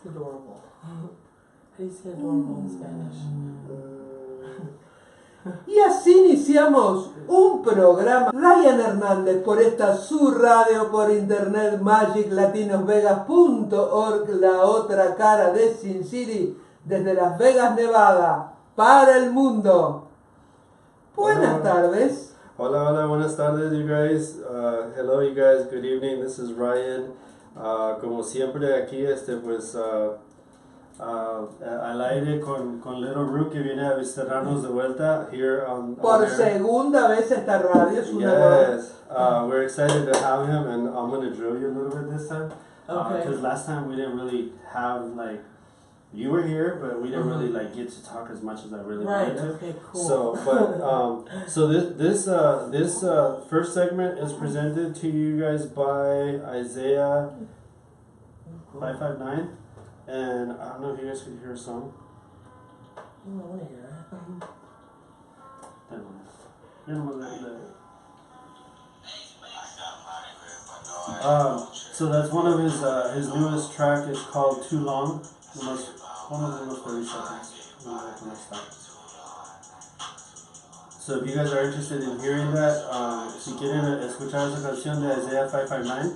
Adorable. How do you say adorable in Spanish? Y así iniciamos un programa. Ryan Hernandez por esta su radio por internet Magiclatinosvegas.org, la otra cara de Sin City, desde Las Vegas, Nevada, para el mundo. Buenas tardes. Hola, buenas tardes, you guys. Hello, you guys. Good evening. This is Ryan. Como siempre aquí, al aire con Little Rheuk, que viene a visitarnos de vuelta here on Por air. segunda vez esta radio es una Yes, we're excited to have him, and I'm going to drill you a little bit this time. Okay. Because last time we didn't really have, you were here, but we didn't really, get to talk as much as I really Right, wanted. okay, cool. So this first segment is presented to you guys by Isaiah 559. And I don't know if you guys could hear a song. I want to hear that. So that's one of his newest track. It's called Too Long. One of the most 30 seconds. So if you guys are interested in hearing that, si quieren escuchar esa canción de Isaiah 559,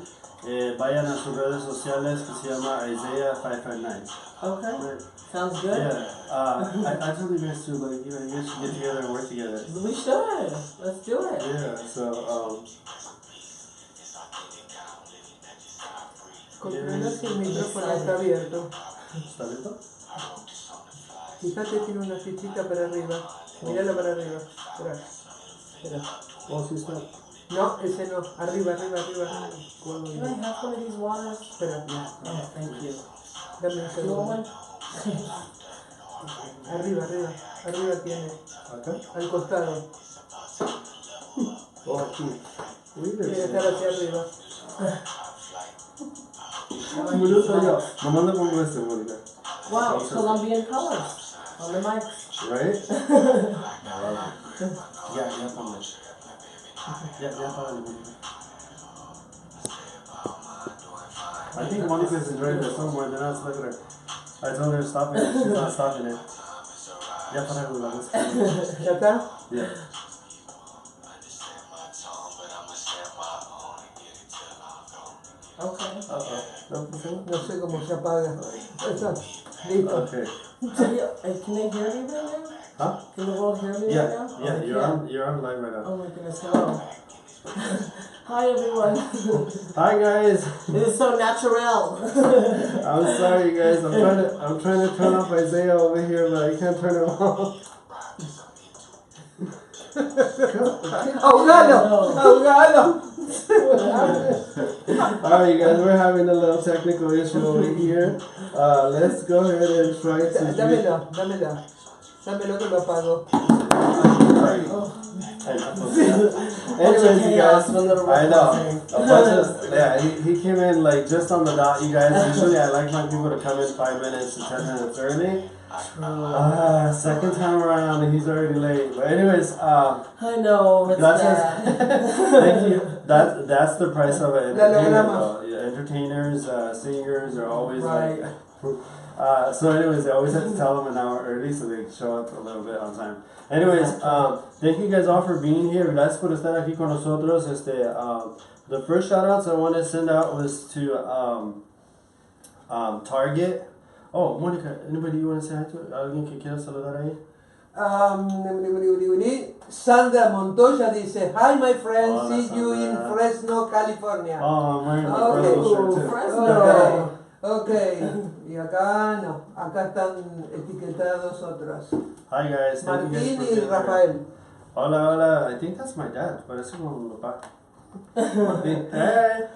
vayan a sus redes sociales que se llama Isaiah 559. Okay. Sounds good. Yeah. I told you guys to you guys should get together and work together. We should. Let's do it. Yeah. So Controla si el micrófono está abierto. ¿Está abierto? Fíjate, tiene una fichita para arriba. Mírala para arriba. Espera. Oh, sí está. No, ese no. Arriba. Can I have one of these waters? Espera. Oh, thank you. Dame un You want segundo. one? Arriba tiene. ¿Acá? Al costado. Oh, aquí. Tiene que estar hacia arriba. Nomás le pongo este, Mónica. Wow, Colombian colors on the mic. Right? Ya, pongo. Ya, pongo. I think Monica's enjoying it so more than us. Look at her. I told her to stop it. She's not stopping it. Ya, para la vez. ¿Ya está? Yeah. Okay. No sé cómo se apaga. Está. Listo. Okay. Can they hear me right now? Huh? Can the world hear me right now? Yeah, Oh, you're on live right now. Oh my goodness, hello. Hi everyone. Hi guys. It is so natural. I'm sorry you guys. I'm trying to turn off Isaiah over here, but I can't turn him off. ¡Ahogalo! Alright, you guys, we're having a little technical issue over here. Let's go ahead and try to. Dámelo que lo apago. Anyways, you guys, I know. He came in just on the dot, you guys. Usually I like my people to come in 5 minutes to 10 minutes early. Second time around and he's already late. But anyways, I know, it's bad. Thank you. That's the price of an entertainer. Entertainers, singers are always right. So anyways, I always have to tell them an hour early so they show up a little bit on time. Anyways, thank you guys all for being here. Gracias por estar aquí con nosotros. The first shout outs I want to send out was to Target. Oh, Monica, anybody you want to say hi to? ¿Alguien que quiera saludar ahí? Sandra Montoya dice, hi my friend, Hola, see you in Sandra. Fresno, California. Oh, I'm wearing my Okay. Fresno shirt too. Fresno. Okay. Y acá no, acá están etiquetados otros. Hi guys, thank you guys Martín for y being here. Rafael. Hola, I think that's my dad, parece como mi papá. Martín. Hey.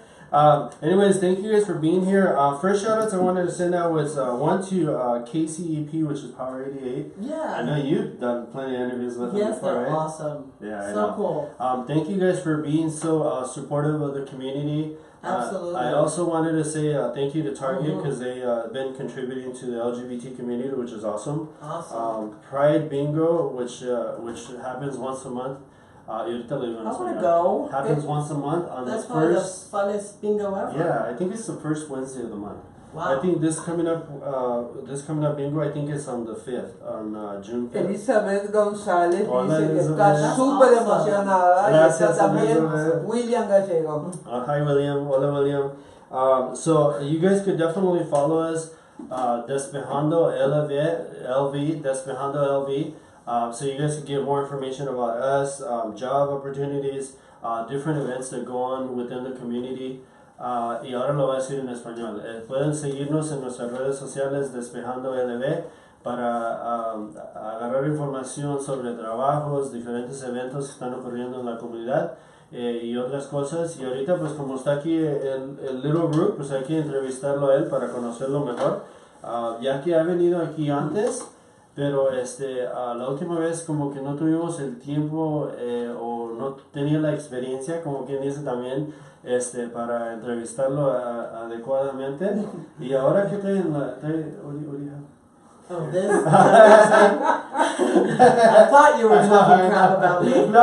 Anyways, thank you guys for being here. First shout outs I wanted to send out was one to KCEP, which is Power 88. Yeah. I know you've done plenty of interviews with them Yes, before, they're right? awesome. Yeah, I so know. cool. Thank you guys for being so supportive of the community. Absolutely. I also wanted to say thank you to Target because they been contributing to the LGBT community, which is awesome. Awesome. Pride Bingo, which happens once a month. I want to go. Happens once a month on That's the probably first. the funnest bingo ever. Yeah, I think it's the first Wednesday of the month. I think this coming up bingo, I think it's on the 5th, on June 5th. Elizabeth González Hola, dice que Elizabeth. está súper emocionada. Gracias, y está también Elizabeth. William Gallego. Hi, William. Hola, William. So you guys could definitely follow us, Despejando LV, Despejando LV. So you guys can get more information about us, job opportunities, different events that go on within the community. Y ahora lo voy a decir en español. Pueden seguirnos en nuestras redes sociales Despejando LV para agarrar información sobre trabajos, diferentes eventos que están ocurriendo en la comunidad y otras cosas. Y ahorita pues como está aquí el Little Rheuk, pues hay que entrevistarlo a él para conocerlo mejor. Ya que ha venido aquí antes, pero la última vez como que no tuvimos el tiempo o no tenía la experiencia, como quien dice también, para entrevistarlo adecuadamente. Y ahora que traen Oh, this? I thought you were talking crap about me. No.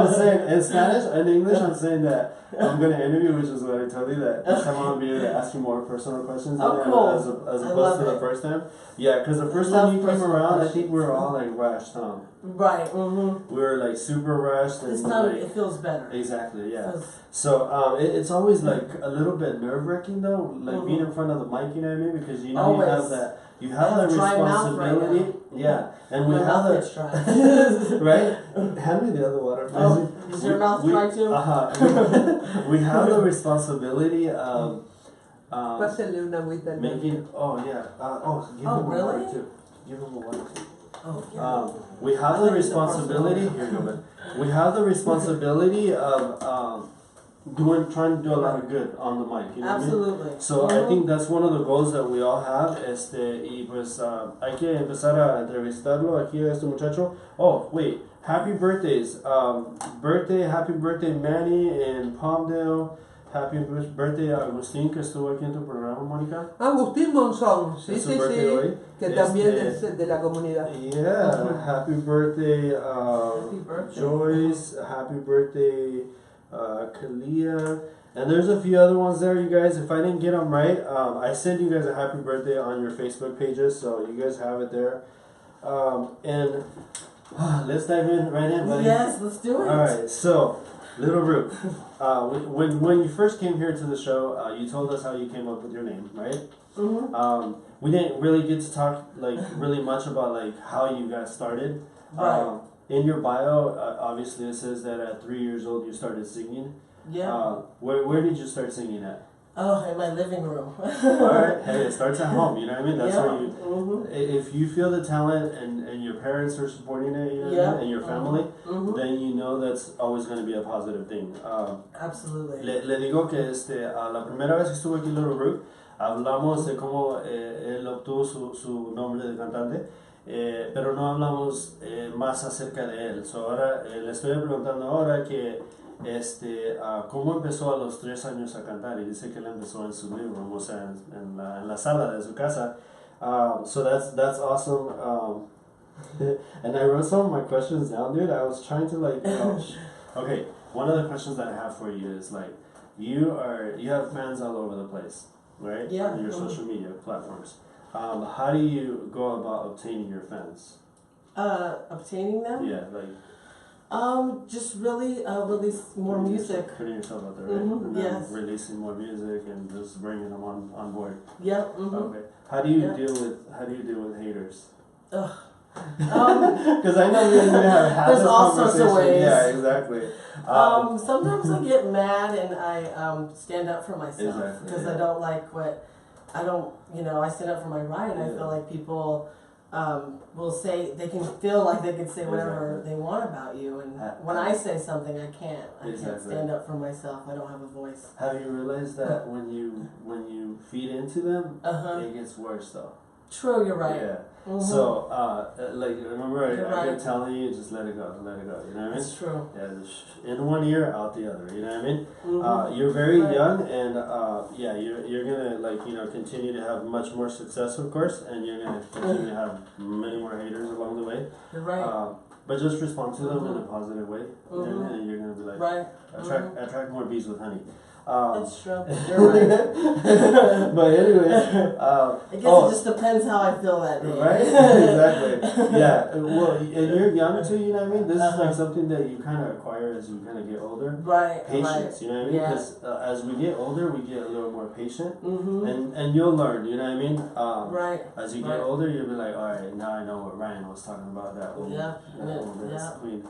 I'm saying in Spanish and English. I'm saying that I'm going to interview, which is what I told you that this time I'm going to be able to ask you more personal questions cool. as opposed to the first time. Yeah, because the first time you came around, I think we were all like rushed, huh? Right. Mm-hmm. We were like super rushed. This and time like, it feels better. Exactly. Yeah. So it's always like a little bit nerve wracking though, like being in front of the mic. You know what I mean? Because you know always. you have that. You have that responsibility, right yeah, and we my have mouth gets dry. right. Hand me the other water, please. Oh, is your mouth dry too? We have the responsibility of Pásale una agüita. making. Oh yeah. Give him really? a water too. Give him a water too. Oh yeah. We have the responsibility. Here you go. We have the responsibility of trying to do a lot of good on the mic. You know Absolutely. what I mean? So I think that's one of the goals that we all have. Y pues hay que empezar a entrevistarlo aquí a este muchacho. Oh wait, happy birthdays! Happy birthday, Manny in Palmdale. Happy birthday a Agustín que estuvo aquí en tu programa, Mónica. Agustín Monzón, sí, Es su sí, birthday sí, hoy. que también es de la comunidad. Yeah, happy birthday, Happy birthday. Joyce. Happy birthday, Kalia. And there's a few other ones there, you guys. If I didn't get them right, I sent you guys a happy birthday on your Facebook pages, so you guys have it there. And let's dive right in, buddy. Yes, let's do it. All right, so Little Rheuk, when you first came here to the show, you told us how you came up with your name, right? Mm-hmm. We didn't really get to talk like really much about like how you got started. Right. In your bio, obviously it says that at 3 years old you started singing. Yeah. Where did you start singing at? Oh, in my living room. Alright, hey, it starts at home, you know what I mean? That's yeah. where you, if you feel the talent and your parents are supporting it, you know what I mean? And your family, then you know that's always going to be a positive thing. Absolutely. Le digo que la primera vez que estuve aquí en Little Rheuk, hablamos de cómo él obtuvo su nombre de cantante, pero no hablamos más acerca de él. So ahora le estoy preguntando ahora que cómo empezó a los 3 años a cantar, y dice que él empezó en su living room, o sea, en la sala de su casa. So that's awesome. And I wrote some of my questions down, dude. I was trying to like, okay, one of the questions that I have for you is like, you have fans all over the place, right? Yeah. On your social media platforms. How do you go about obtaining your fans? Obtaining them? Yeah, like. Just really release more music. Putting yourself out there, right? And then Yes. releasing more music and just bringing them on board. Yep. Okay. How do you deal with haters? Ugh. Because I know we have had There's this all sorts conversation. of ways. Yeah, exactly. Sometimes I get mad and I stand up for myself Exactly, because yeah. I don't like what I don't. I stand up for my right, and I feel like people will say they can feel like they can say whatever they want about you, and when I say something, I can't. I can't stand up for myself. I don't have a voice. Have you realized that when you feed into them, it gets worse though? True, you're right. Yeah. So, like, remember I kept telling you, just let it go, you know what I mean? It's true. Yeah, just in one ear, out the other, you know what I mean? You're very young, and yeah, you're gonna continue to have much more success, of course, and you're gonna continue to have many more haters along the way. You're right. But just respond to them in a positive way, and you're gonna be like, attract more bees with honey. That's true. You're right. But anyways, I guess it just depends how I feel that day. Right? Exactly. Yeah. Well, and you're young too, you know what I mean? This is like something that you kind of acquire as you kind of get older. Right. Patience, you know what I mean? Because as we get older, we get a little more patient. And you'll learn, you know what I mean? Right. As you get older, you'll be like, all right, now I know what Ryan was talking about, that old, queen.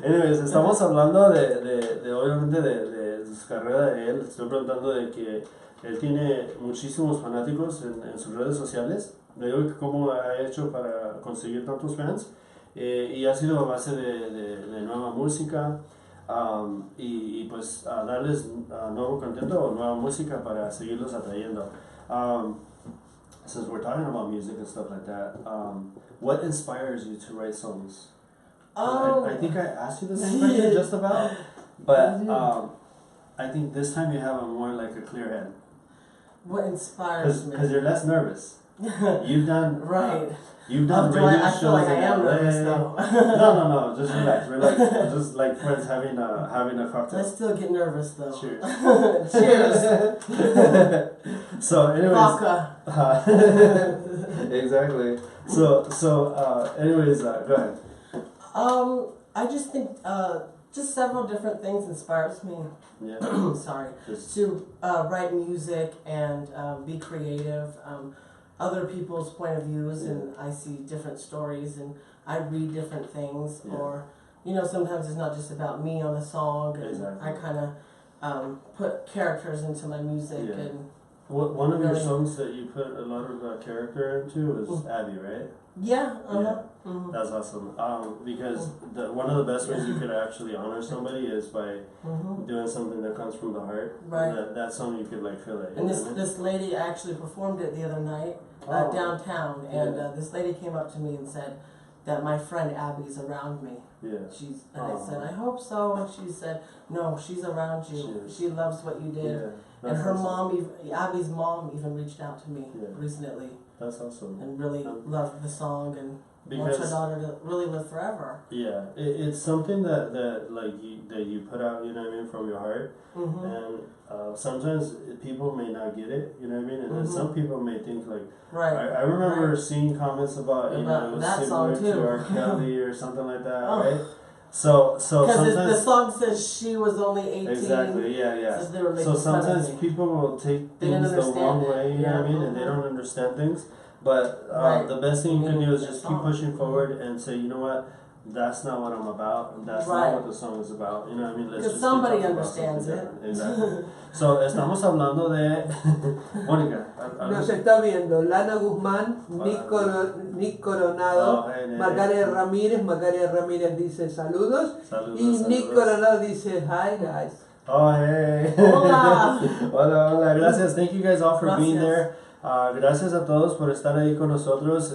Anyways, estamos hablando de obviamente de su carrera de él. Estoy preguntando de que él tiene muchísimos fanáticos en sus redes sociales. Le digo que cómo ha hecho para conseguir tantos fans. Y ha sido a base de nueva música y pues a darles nuevo contenido o nueva música para seguirlos atrayendo. Since we're talking about music and stuff like that, what inspires you to write songs? I think I asked you the same question just about, but I think this time you have a more like a clear head. What inspires me? Because you're less nervous. You've done right. You've done radio shows. I feel like I am nervous though. No. Just relax. Just like friends having a cocktail. I still get nervous though. Cheers. Cheers. So anyways. Vodka. Exactly. So anyways, go ahead. I just think just several different things inspires me. Yeah. Sorry. To write music and be creative. Other people's point of views, and I see different stories, and I read different things, or sometimes it's not just about me on a song, and I kind of put characters into my music. And one of your songs that you put a lot of character into is Abby, right? Yeah. That's awesome. Because one of the best ways you could actually honor somebody is by doing something that comes from the heart. Right. That song you could feel it. And this lady actually performed it the other night downtown, and this lady came up to me and said that my friend Abby's around me. Yeah. I said, I hope so, and she said, no, she's around you. She loves what you did. Yeah. And her mom, Abby's mom, even reached out to me recently. That's awesome. And really loved the song and wants her daughter to really live forever. Yeah, it's something that you put out, you know what I mean, from your heart. And sometimes people may not get it, you know what I mean, and then some people may think I remember seeing comments about that song similar too. to R. Kelly or something like that, right? So sometimes the song says she was only 18. Exactly, yeah. So sometimes people will take things the wrong way, you know what I mean, and they don't understand things. But the best thing you can do is just keep pushing forward and say, you know what, that's not what I'm about, and that's not what the song is about, you know what I mean? Because somebody understands it. Exactly. So, estamos hablando de... Mónica. Nos está viendo Lana Guzmán, Nick Coronado, Macaria Ramírez dice saludos, y Nick Coronado dice hi guys. Oh, hey. Hola. Hola. Gracias. Thank you guys all for being there. Gracias a todos por estar ahí con nosotros.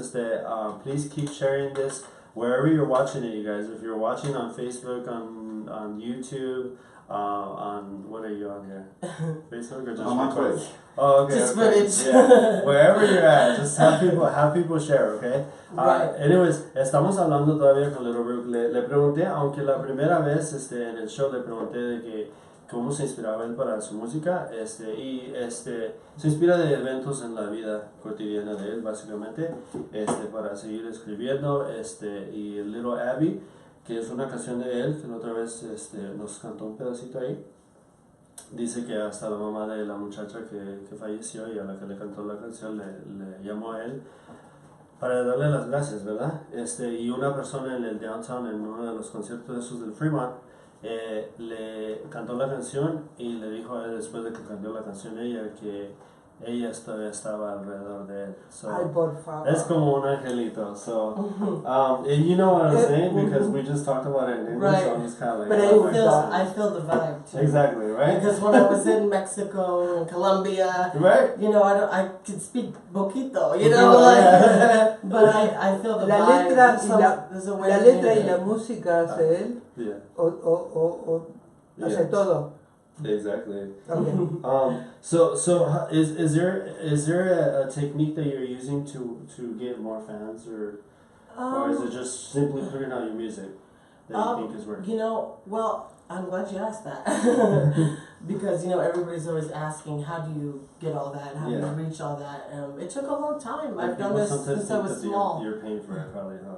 Please keep sharing this wherever you're watching it, you guys. If you're watching on Facebook, on YouTube, on what are you on here? Facebook or just on Twitch? Oh, okay. Just footage. Yeah. Wherever you're at, just have people share, okay? Anyways, estamos hablando todavía con Little Rheuk. Le pregunté, aunque la primera vez en el show le pregunté de que cómo se inspiraba él para su música, se inspira de eventos en la vida cotidiana de él, básicamente, para seguir escribiendo, y Little Abby, que es una canción de él, que la otra vez nos cantó un pedacito ahí, dice que hasta la mamá de la muchacha que falleció y a la que le cantó la canción le llamó a él para darle las gracias, ¿verdad? Y una persona en el downtown, en uno de los conciertos de esos del Fremont, le cantó la canción y le dijo a él después de que cantó la canción que ella todavía estaba alrededor de él. So, ay, por favor. Es como un angelito. So, and you know what I'm saying because we just talked about it in English, so I'm just kind of like. But I feel the vibe too. Exactly, right? Because when I was in Mexico and Colombia, right? I could speak poquito, but I feel the vibe. La letra y la música hace él, o hace todo. Exactly. Okay. So is there a technique that you're using to get more fans, or is it just simply putting out your music that you think is working? I'm glad you asked that. Because, everybody's always asking, how do you get all that? How do you reach all that? It took a long time. I've done this since I was small. You're paying for it probably, huh?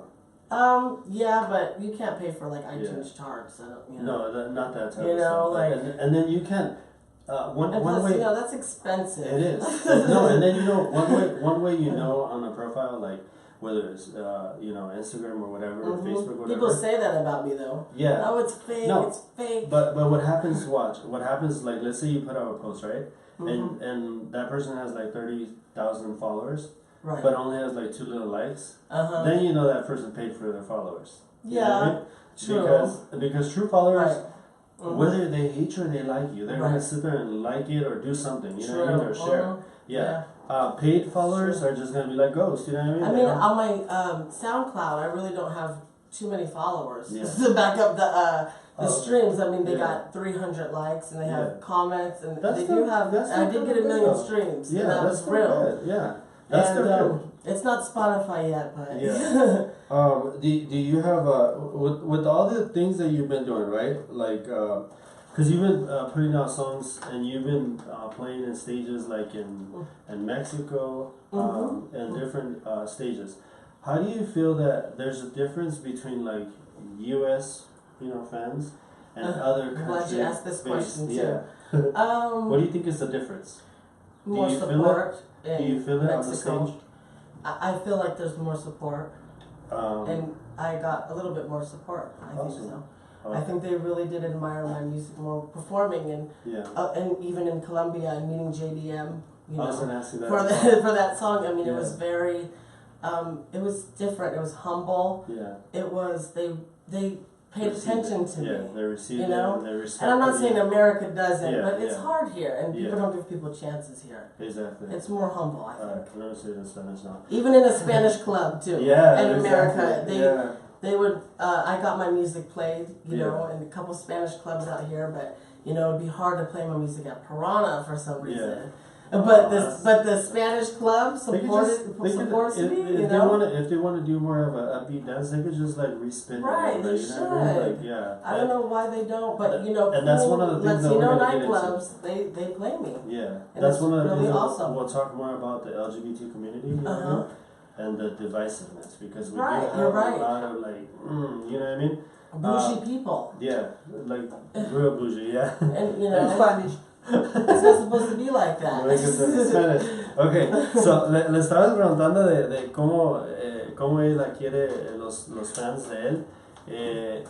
Yeah, but you can't pay for like iTunes charts. No, not that type of stuff. Like, and then you can't. One plus, way. That's expensive. It is. No, and then one way on a profile, like whether it's Instagram or whatever, or Facebook, whatever. People say that about me though. Yeah. Oh, it's fake. No, it's fake. But what happens? What happens? Like, let's say you put out a post, right? And that person has like 30,000 followers. Right. But only has like 2 little likes. Then you know that person paid for their followers. You know what I mean? True. Because true followers, right. whether they hate you or they like you, they're gonna sit there and like it or do something. You know what I mean? Or share. Yeah. Paid followers are just gonna be like ghosts. You know what I mean? On my SoundCloud, I really don't have too many followers Yeah. to back up the streams. I mean, they got 300 likes and they have comments and they do have. I did get 1 million streams. Yeah, and that was real. Good. Yeah. That's good. It's not Spotify yet, but do you have with all the things that you've been doing, right? Like, because you've been putting out songs and you've been playing in stages like in Mexico and different stages. How do you feel that there's a difference between like U.S. fans and other countries? Glad you asked this question too. Yeah. What do you think is the difference? More support. Do you feel it on the stage? I feel like there's more support, and I got a little bit more support. I think so. Okay. I think they really did admire my music more performing, and even in Colombia and meeting JDM, for that song. I mean, it was very, it was different. It was humble. Yeah. It was they paid attention to me. Yeah, they received it. They respected and I'm not saying America doesn't, but it's yeah. hard here, and people don't give people chances here. Exactly. It's more humble, I think. I'm gonna say it in Spanish now. Even in a Spanish club too. Yeah, in America, exactly. they would. I got my music played, you know, in a couple Spanish clubs out here, but it'd be hard to play my music at Piranha for some reason. Yeah. But the Spanish club supports me, you know. If they want to do more of a upbeat dance, they could just like respin. Right, they should. I don't know why they don't, but and that's one of the things that we're gonna get into. Nightclubs, they play me. Yeah, and that's one of the really things. Awesome. We'll talk more about the LGBT community, and the divisiveness because we do have a lot of like, you know what I mean? Bougie people. Yeah, like real bougie. Yeah, and in Spanish. It's not supposed to be like that. Okay, so le estabas preguntando de cómo ella quiere los fans de él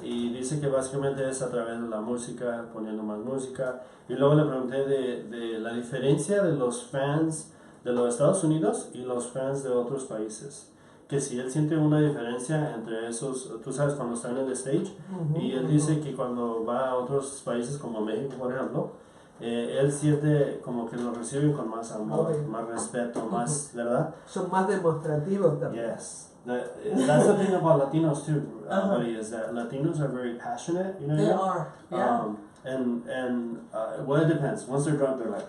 y dice que básicamente es a través de la música, poniendo más música, y luego le pregunté de la diferencia de los fans de los Estados Unidos y los fans de otros países. Que si él siente una diferencia entre esos, tú sabes, cuando están en el stage, y él dice que cuando va a otros países como México, por ejemplo, él siente como que lo reciben con más amor, más respeto, más, ¿verdad? Son más demostrativos también. Yes. That's the thing about Latinos too, buddy, is that Latinos are very passionate, you know what I mean? They are, yeah. Well, it depends. Once they're drunk, they're like,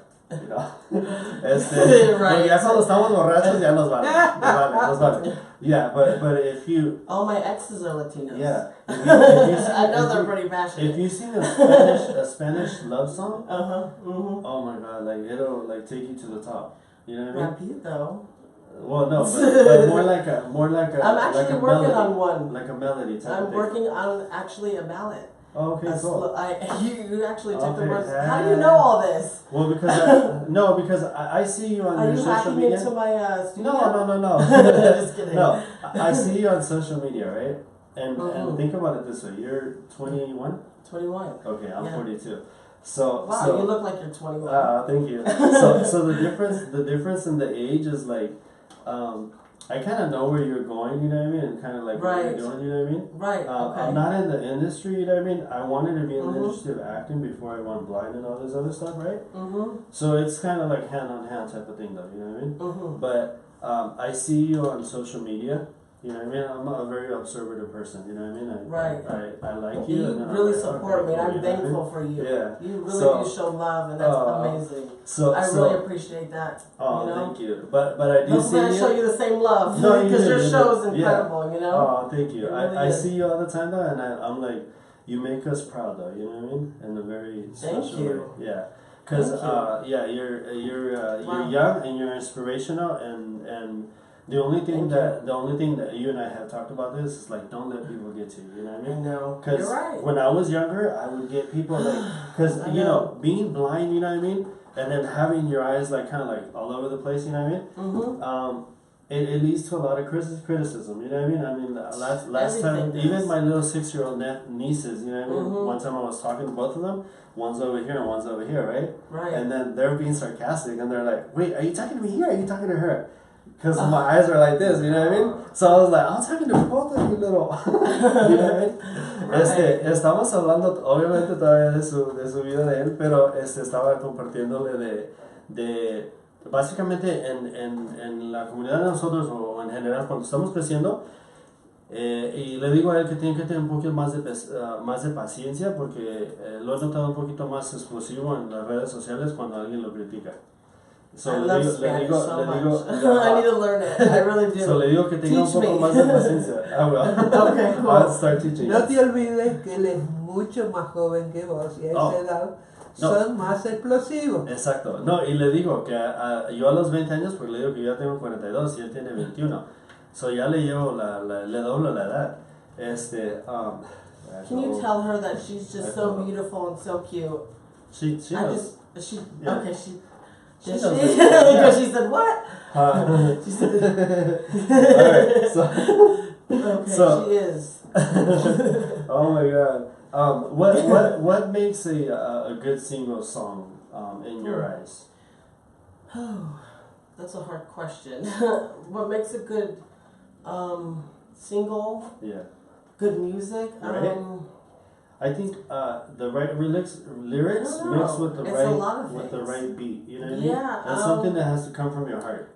right. Ya cuando estamos borrachos ya nos vale. Yeah, but if you... All my exes are Latinos. Yeah. I know they're pretty passionate. If you've seen a Spanish love song, oh my god, like it'll like take you to the top. You know what I mean? Rapidito. Well, no, but more like a. I'm actually like a working melody, on one. Like a melody type. I'm working on actually a ballad. Oh, okay, cool. You actually took the words. How do you know all this? Well, because I see you on your social media. Are you hacking into my studio? No. Just kidding. No, I see you on social media, right? And think about it this way: you're 21. 21. Okay, I'm 42. So wow, you look like you're 21. Thank you. So the difference in the age is like, I kind of know where you're going, you know what I mean, and kind of like what you're doing, you know what I mean. Right. Okay. I'm not in the industry, you know what I mean. I wanted to be in the industry of acting before I went blind and all this other stuff, right? So it's kind of like hand on hand type of thing, though, you know what I mean. But I see you on social media. You know what I mean? I'm a very observative person, you know what I mean? I like you. You really support me. I'm thankful for you. Yeah. You really do show love, and that's amazing. I really appreciate that. Oh, thank you. But I do see you. I show you the same love. No, because your show is incredible, you know? Oh, thank you. I see you all the time, though, and I'm like, You make us proud, though. You know what I mean? In a very Thank special you. way. Yeah. Because you're young and you're inspirational, and the only thing that you and I have talked about this is like, don't let people get to you. You know what I mean? No, Because you're right. when I was younger, I would get people like, because you know, being blind, you know what I mean, and then having your eyes like kind of like all over the place, you know what I mean? Mm-hmm. It leads to a lot of criticism, you know what I mean? I mean, last time, does. even my little 6-year-old nieces, you know what I mean? Mm-hmm. One time I was talking to both of them, one's over here and one's over here, right? Right. And then they're being sarcastic and they're like, wait, are you talking to me here or are you talking to her? Because my eyes are like this, you know what I mean? So I was like, I'm talking to both of you little. You know what I mean? Right. Estamos hablando obviamente todavía de su vida de él, pero estaba compartiéndole de básicamente en la comunidad de nosotros o en general cuando estamos creciendo, y le digo a él que tiene que tener un poquito más de paciencia porque lo he notado un poquito más explosivo en las redes sociales cuando alguien lo critica. So I love Spanish so much. I need to learn it. I really do. So le digo que tenga un poco más de paciencia. I will. Okay, cool. I'll start teaching. No te olvides que él es mucho más joven que vos y a esa edad son más explosivos. Exacto. No, y le digo que yo a los 20 años, porque le digo que yo ya tengo 42 y él tiene 21. So ya le llevo le doblo la edad. Can you tell her that she's just so beautiful and so cute? She knows. Yeah. Okay, she. She Did knows she? it. Yeah. Because she said what? She said. Alright, so. Okay, So- she is. Oh my God. What makes a good single song in your eyes? Oh, that's a hard question. What makes a good single? Yeah. Good music? Right. I think the right lyrics mixed with the It's a lot right of with the things. right beat. You know what I mean? Yeah, That's something that has to come from your heart.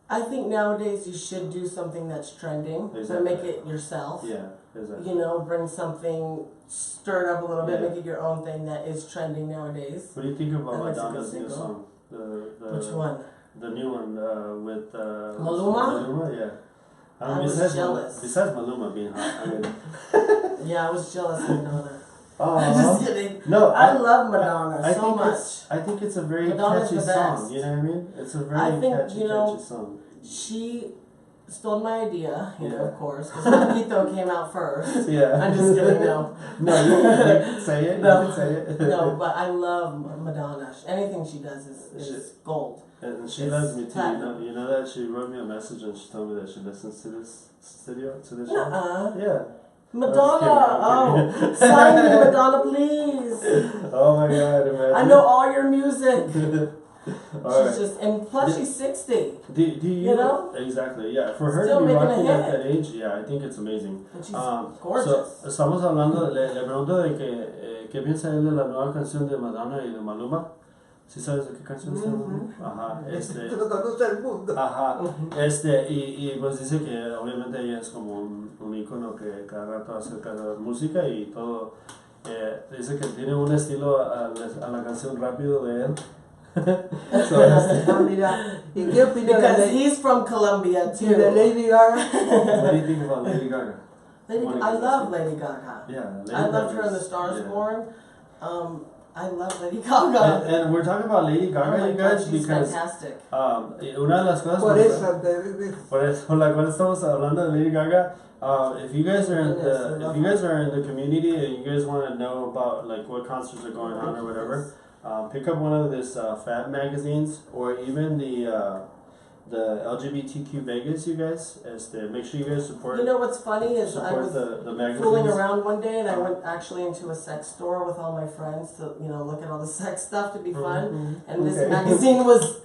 I think nowadays you should do something that's trending, but Exactly. make it yourself. Yeah, exactly. You know, bring something, stir it up a little bit, Yeah. make it your own thing that is trending nowadays. What do you think about That makes a good Madonna's new single. song? Which one? The new one with Maluma? Maluma, yeah. I was jealous. Besides Maluma being hot, I mean. Yeah, I was jealous of Madonna. Oh, Just kidding. no, I love Madonna I so think much. I think it's a very Madonna's catchy the song. best. You know what I mean? It's a very I think, catchy song. She stole my idea, you know, Yeah. of course, because Papito came out first. Yeah. I'm just kidding, no. No, you can say it. No. You can say it. No, but I love Madonna. Anything she does is gold. And she It's loves me too. platinum. You know that she wrote me a message and she told me that she listens to this studio, to this show. Nuh-uh. Yeah. Madonna! I'm kidding. Oh, sign me, Madonna, please! Oh my God, imagine. I know all your music. All She's just, and plus she's 60. Do you know? Exactly, yeah. For her Still to be making a rocking at hit. that age, yeah, I think it's amazing. And she's gorgeous. So, estamos hablando, le pregunto de que ¿qué piensa él de la nueva canción de Madonna y de Maluma? ¿Sí sabes de qué canción está hablando? Ajá, Lo conoce el mundo. Ajá, y pues dice que obviamente ella es como un ícono que cada rato acerca de la música y todo. Dice que tiene un estilo a la canción rápido de él. Mira, ¿y qué opinas Because he's from Colombia de too. Lady Gaga? What do you think about Lady Gaga? I love Lady Gaga. Yeah, Lady I loved Gaga her in The is- Star is yeah. Born. I love Lady Gaga. And we're talking about Lady Gaga, Oh my you God, guys, she's because fantastic. una de las cosas por eso la cual estamos hablando de Lady Gaga. If you guys are in the community and you guys want to know about like what concerts are going on or whatever, pick up one of this Fab magazines or even the LGBTQ Vegas, you guys. Make sure you guys support. You know what's funny is I support was the magazines. fooling around one day and I went actually into a sex store with all my friends to, you know, look at all the sex stuff to be fun. And this Okay. magazine was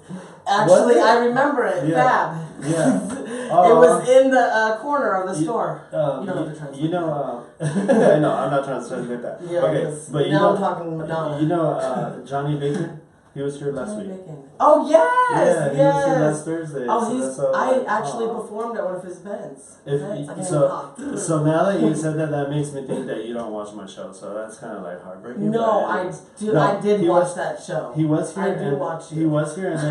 actually, Was it? I remember it, Yeah. Fab. Yeah. It was in the corner of the store. You don't have to translate I know, I'm not trying to translate that. Yeah, Okay, 'cause but you now know, I'm talking Madonna. You know Johnny Baker? He was here last week. Oh yes, Yeah, he was here yes. last Thursday. Oh, so he's. that's all I like, actually aw. performed at one of his events. If I you- can't so- talk. So now that you said that, that makes me think that you don't watch my show. So that's kind of like heartbreaking. No, but I anyways. do. No, I did he watch was- that show. He was here. I do and watch He you. was here, and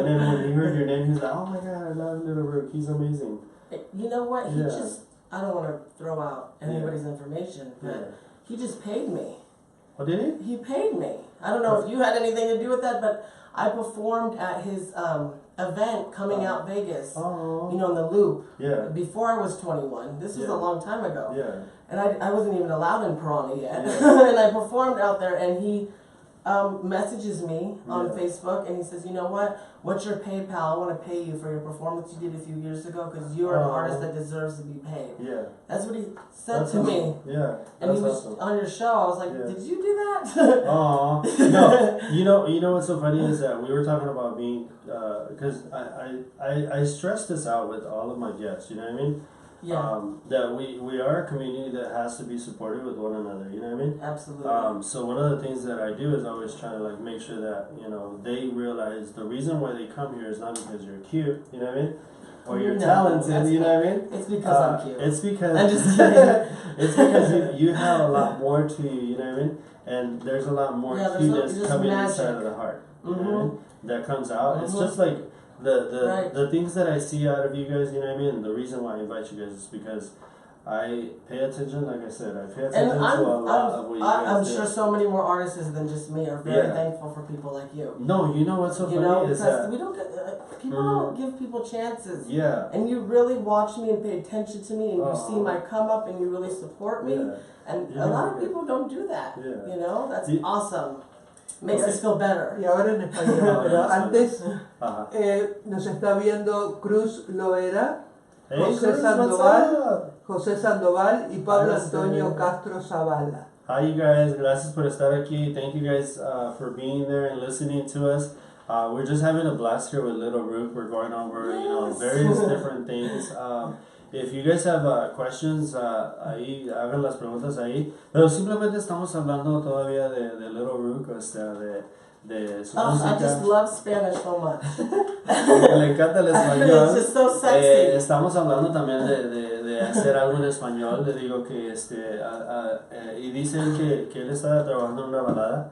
then when he heard your name, he was like, "Oh my God, I love Little Rheuk. He's amazing." You know what? He Yeah. just. I don't want to throw out anybody's information, but Yeah. He just paid me. Oh, did he? He paid me. I don't know if you had anything to do with that, but I performed at his event coming out Vegas. Oh. You know, in the Loop. Yeah. Before I was 21. This was a long time ago. Yeah. And I wasn't even allowed in Piranha yet. Yeah. And I performed out there, and he messages me on Facebook, and he says, you know what? What's your PayPal? I want to pay you for your performance you did a few years ago because you're an artist that deserves to be paid. Yeah. That's what he said to me. Yeah. And he was on your show. I was like, did you do that? No, you know what's so funny is that we were talking about being, because I stress this out with all of my guests, you know what I mean? Yeah. That we are a community that has to be supportive with one another, you know what I mean? Absolutely. So one of the things that I do is always try to like make sure that, you know, they realize the reason why they come here is not because you're cute, you know what I mean? Or you're talented, you know what I mean? It's because I'm cute. It's because I'm just kidding. it's because you have a lot more to you, you know what I mean? And there's a lot more cuteness coming inside of the heart, you know what I mean? That comes out. It's just like the things that I see out of you guys, you know what I mean? The reason why I invite you guys is because I pay attention, like I said, I pay attention to a lot of what you guys I'm do. sure so many more artists than just me are very thankful for people like you. No, you know what's so funny is that we don't get, people don't give people chances. Yeah. And you really watch me and pay attention to me, and you see my come up, and you really support me. And a lot of people don't do that. You know, that's awesome. Makes us feel better. Y ahora en español, pero antes nos está viendo Cruz Loera, José Sandoval y Pablo Antonio Castro Zavala. Hi you guys, gracias por estar aquí. Thank you guys for being there and listening to us. We're just having a blast here with Little Rheuk. We're going over, you know, various different things. If you guys have questions, ahí hagan las preguntas ahí. Pero simplemente estamos hablando todavía de Little Rheuk, o sea, de su música. I just love Spanish so much. Le encanta el español. It's just so sexy. Estamos hablando también de hacer algo en español. Le digo que y dicen que él está trabajando en una balada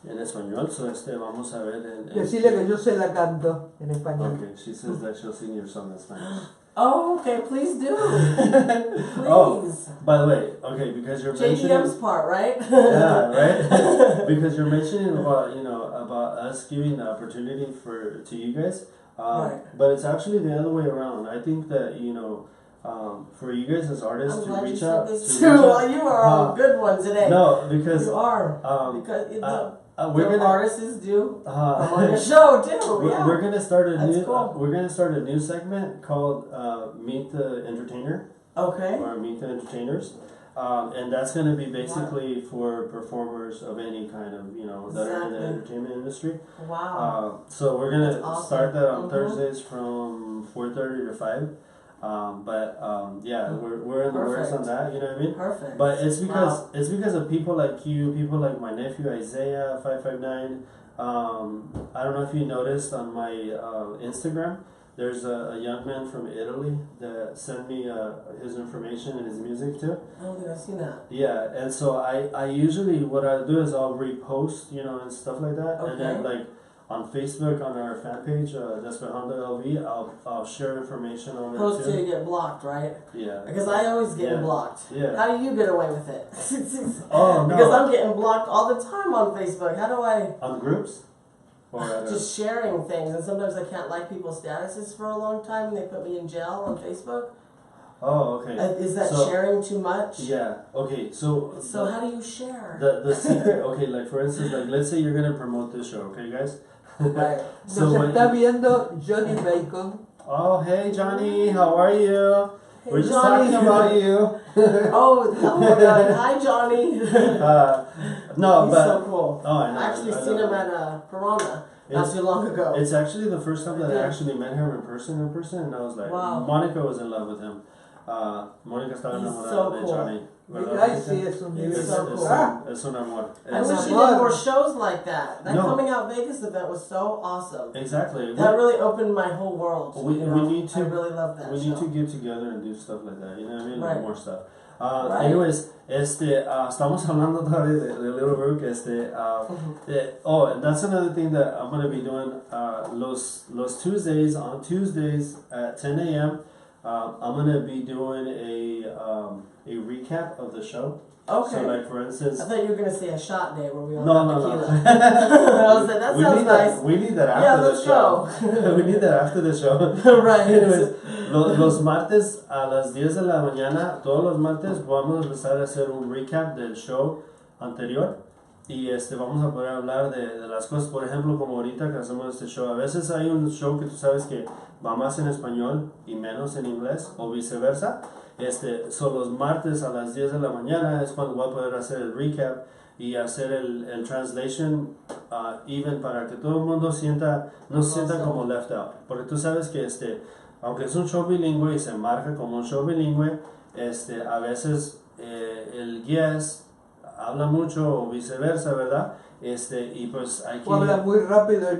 en español, so vamos a ver. Decirle que yo se la canto en español. Okay, she says that she'll sing your song in Spanish. Oh, okay, please do. Please. Oh, by the way, okay, because you're mentioning JDM's part, right? Yeah, right. Because you're mentioning about about us giving the opportunity to you guys, but it's actually the other way around. I think that for you guys as artists to reach out. You are a good one today. No, because you are because artists do on the show too. We're gonna start we're gonna start a new segment called Meet the Entertainer. Okay. Or Meet the Entertainers. And that's going to be basically for performers of any kind of, that are in the entertainment industry. Wow. So we're going to start that on Thursdays from 4:30 to 5. We're in the works on that, you know what I mean? Perfect. But it's because of people like you, people like my nephew Isaiah 559. I don't know if you noticed on my Instagram, there's a young man from Italy that sent me his information and his music too. I don't think I've seen that. Yeah, and so I usually, what I do is I'll repost, and stuff like that. Okay. And then like on Facebook, on our fan page, Despejando LV, I'll share information on it too. Post till you get blocked, right? Yeah. Because I always get blocked. Yeah. How do you get away with it? Oh, no. Because I'm getting blocked all the time on Facebook. How do I... On groups? Just sharing things, and sometimes I can't like people's statuses for a long time, and they put me in jail on Facebook. Oh, okay. Is that sharing too much? Yeah. Okay. So how do you share? The secret. Okay, like for instance, like let's say you're gonna promote this show, okay, guys? Right. So nos está viendo Johnny Bacon. Oh, hey Johnny, how are you? Hey, We're just Johnny. talking about you. oh my God! Hi, Johnny. No, He's so cool. Oh, I know. I actually seen him at Piranha not too long ago. It's actually the first time that I actually met him in person, and I was like, wow. Monica was in love with him. Monica estaba enamorada de Johnny. Ay, sí, es un Es un amor. I wish he did more shows like that. That Coming Out Vegas event was so awesome. Exactly. That really opened my whole world. We need to. I really love that. We need to get together and do stuff like that. You know what I mean? Right. Like more stuff. Anyways, estamos hablando todavía de Little Rheuk. And that's another thing that I'm gonna be doing. Los Tuesdays at 10 a.m. I'm gonna be doing a recap of the show. Okay. So, like, for instance, I thought you were gonna say a shot day where we all no, have no, tequila. no. I was like, that sounds nice. We need that Yeah, after the let's show. go. We need that after the show. Right. Anyways, los martes a las 10 de la mañana, todos los martes vamos a empezar a hacer un recap del show anterior. Y vamos a poder hablar de las cosas, por ejemplo, como ahorita que hacemos este show. A veces hay un show que tú sabes que va más en español y menos en inglés, o viceversa. Son los martes a las 10 de la mañana es cuando voy a poder hacer el recap y hacer el translation even para que todo el mundo no se sienta como left out. Porque tú sabes que aunque es un show bilingüe y se marca como un show bilingüe, a veces el guest habla mucho o viceversa, ¿verdad? Y pues hay que... Habla muy rápido y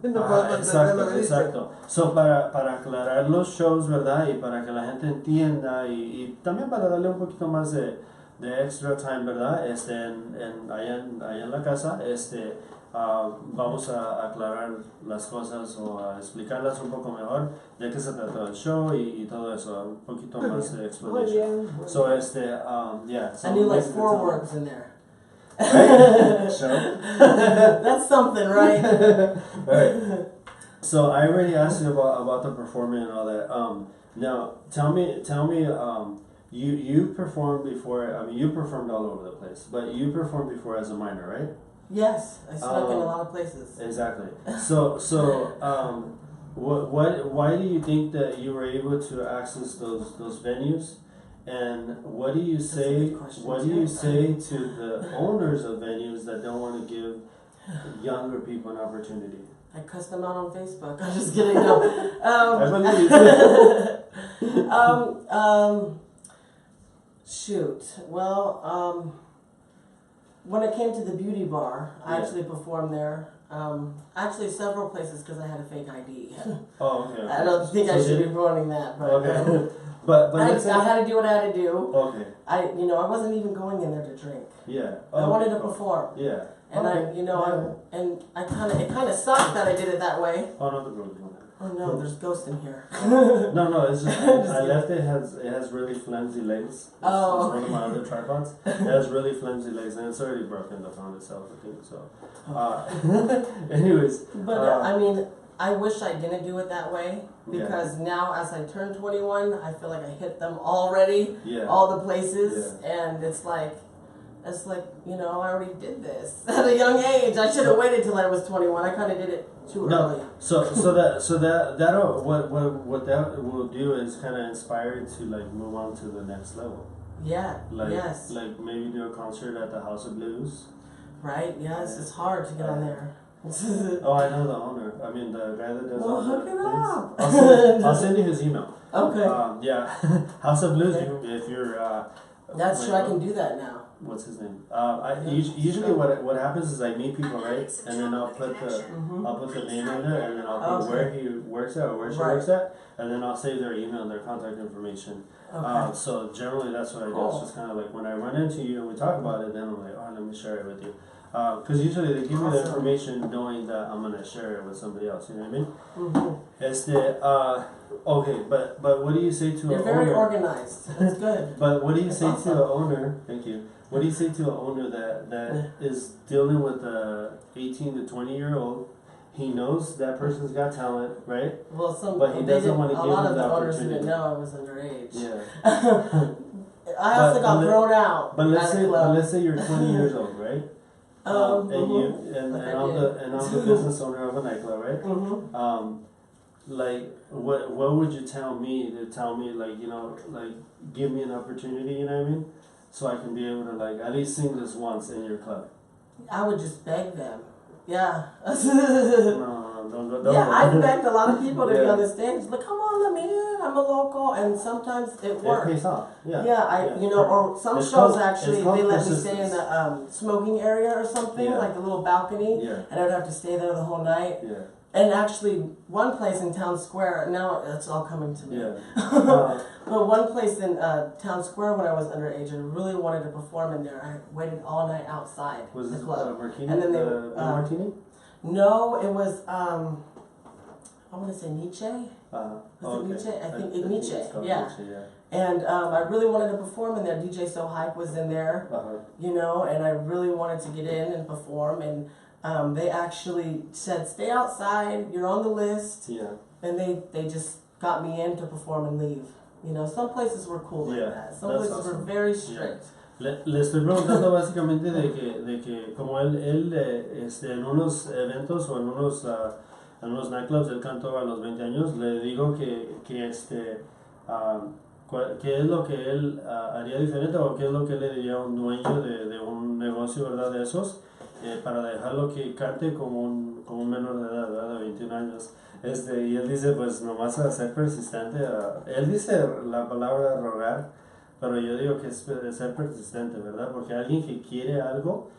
no podemos entender lo que dice. Exacto. So, para aclarar los shows, ¿verdad? Y para que la gente entienda y también para darle un poquito más de extra time, ¿verdad? Allá en la casa, vamos a aclarar las cosas o a explicarlas un poco mejor de qué se trata el show y todo eso, un poquito más de explanation. So, yeah. So I knew like 4 words in there. Right? Show. That's something, right? Right. So I already asked you about the performing and all that. Now tell me, you performed before. I mean, you performed all over the place, but you performed before as a minor, right? Yes, I snuck in a lot of places. Exactly. So why do you think that you were able to access those venues? And what do you say? What do you say to the owners of venues that don't want to give younger people an opportunity? I cussed them out on Facebook. I'm just kidding. No. I believe you. Shoot. Well, when it came to the beauty bar, I actually performed there. Actually, several places because I had a fake ID. Oh, okay. I don't think I should be ruining that, but. Okay. But I had to do what I had to do. Okay. I wasn't even going in there to drink. Yeah. I wanted to perform. Yeah. And it kind of sucked that I did it that way. Oh no, the girl's doing that. Oh no, there's ghosts in here. No, it's just I left it. It has really flimsy legs. It's one of my other tripods. It has really flimsy legs, and it's already broken the phone itself, I think. So, anyways. But I mean, I wish I didn't do it that way because now, as I turn 21, I feel like I hit them already. Yeah. All the places, and it's like, I already did this at a young age. I should have waited till I was 21. I kind of did it too early. So that what that will do is kind of inspire you to like move on to the next level. Yeah. Like, yes. Like maybe do a concert at the House of Blues. Right. Yes, it's hard to get on there. Oh, I know the owner. I mean, the guy that does all hook the it up. I'll send you his email. Okay. Yeah, House of Blues. Okay. If you're. That's true. I can do that now. What's his name? Usually what happens is I meet people, right, and then I'll put the name in there, and then I'll put where he works at or where she works at, and then I'll save their email and their contact information. Okay. So generally that's what I do. It's just kind of like when I run into you and we talk about it, then I'm like, oh, let me share it with you. Because usually they give me the information knowing that I'm gonna share it with somebody else. You know what I mean? Okay, but what do you say to You're very organized. That's good. But what do you say to an owner? Thank you. What do you say to an owner that is dealing with a 18 to 20-year-old? He knows that person's got talent, right? Well, but he doesn't want to give them the opportunity. A lot of the owners didn't know I was underage. Yeah. I also got thrown out. But let's say you're 20 years old, right? I'm the business owner of a nightclub, right? Mm-hmm. Like what would you tell me like give me an opportunity, you know what I mean? So I can be able to like at least sing this once in your club. I would just beg them. Yeah. Don't yeah, I begged a lot of people to be on the stage. Like, come on, let me in. I'm a local, and sometimes it works. It pays off. Yeah. Yeah, or some shows actually they let me stay in the smoking area or something, like a little balcony, and I'd have to stay there the whole night. Yeah. And actually, one place in Town Square, now it's all coming to me. Yeah. But one place in Town Square when I was underage, I really wanted to perform in there. I waited all night outside the club. Martini? And then Martini? No, it was, I want to say Nietzsche. Miche? I think Miche, it's called yeah. Miche, yeah. And I really wanted to perform in there. DJ So Hype was in there, you know, and I really wanted to get in and perform. And they actually said, stay outside, you're on the list. Yeah. And they just got me in to perform and leave. You know, some places were cool like that. Some places awesome. were very strict. Le estoy preguntando básicamente de que como él en unos eventos o en unos nightclubs él cantó a los 20 años, le digo que qué es lo que él haría diferente o qué es lo que le diría a un dueño de un negocio, ¿verdad? De esos, para dejarlo que cante como un menor de edad, ¿verdad? De 21 años. Y él dice, pues nomás a ser persistente. Él dice la palabra rogar, pero yo digo que es ser persistente, ¿verdad? Porque alguien que quiere algo,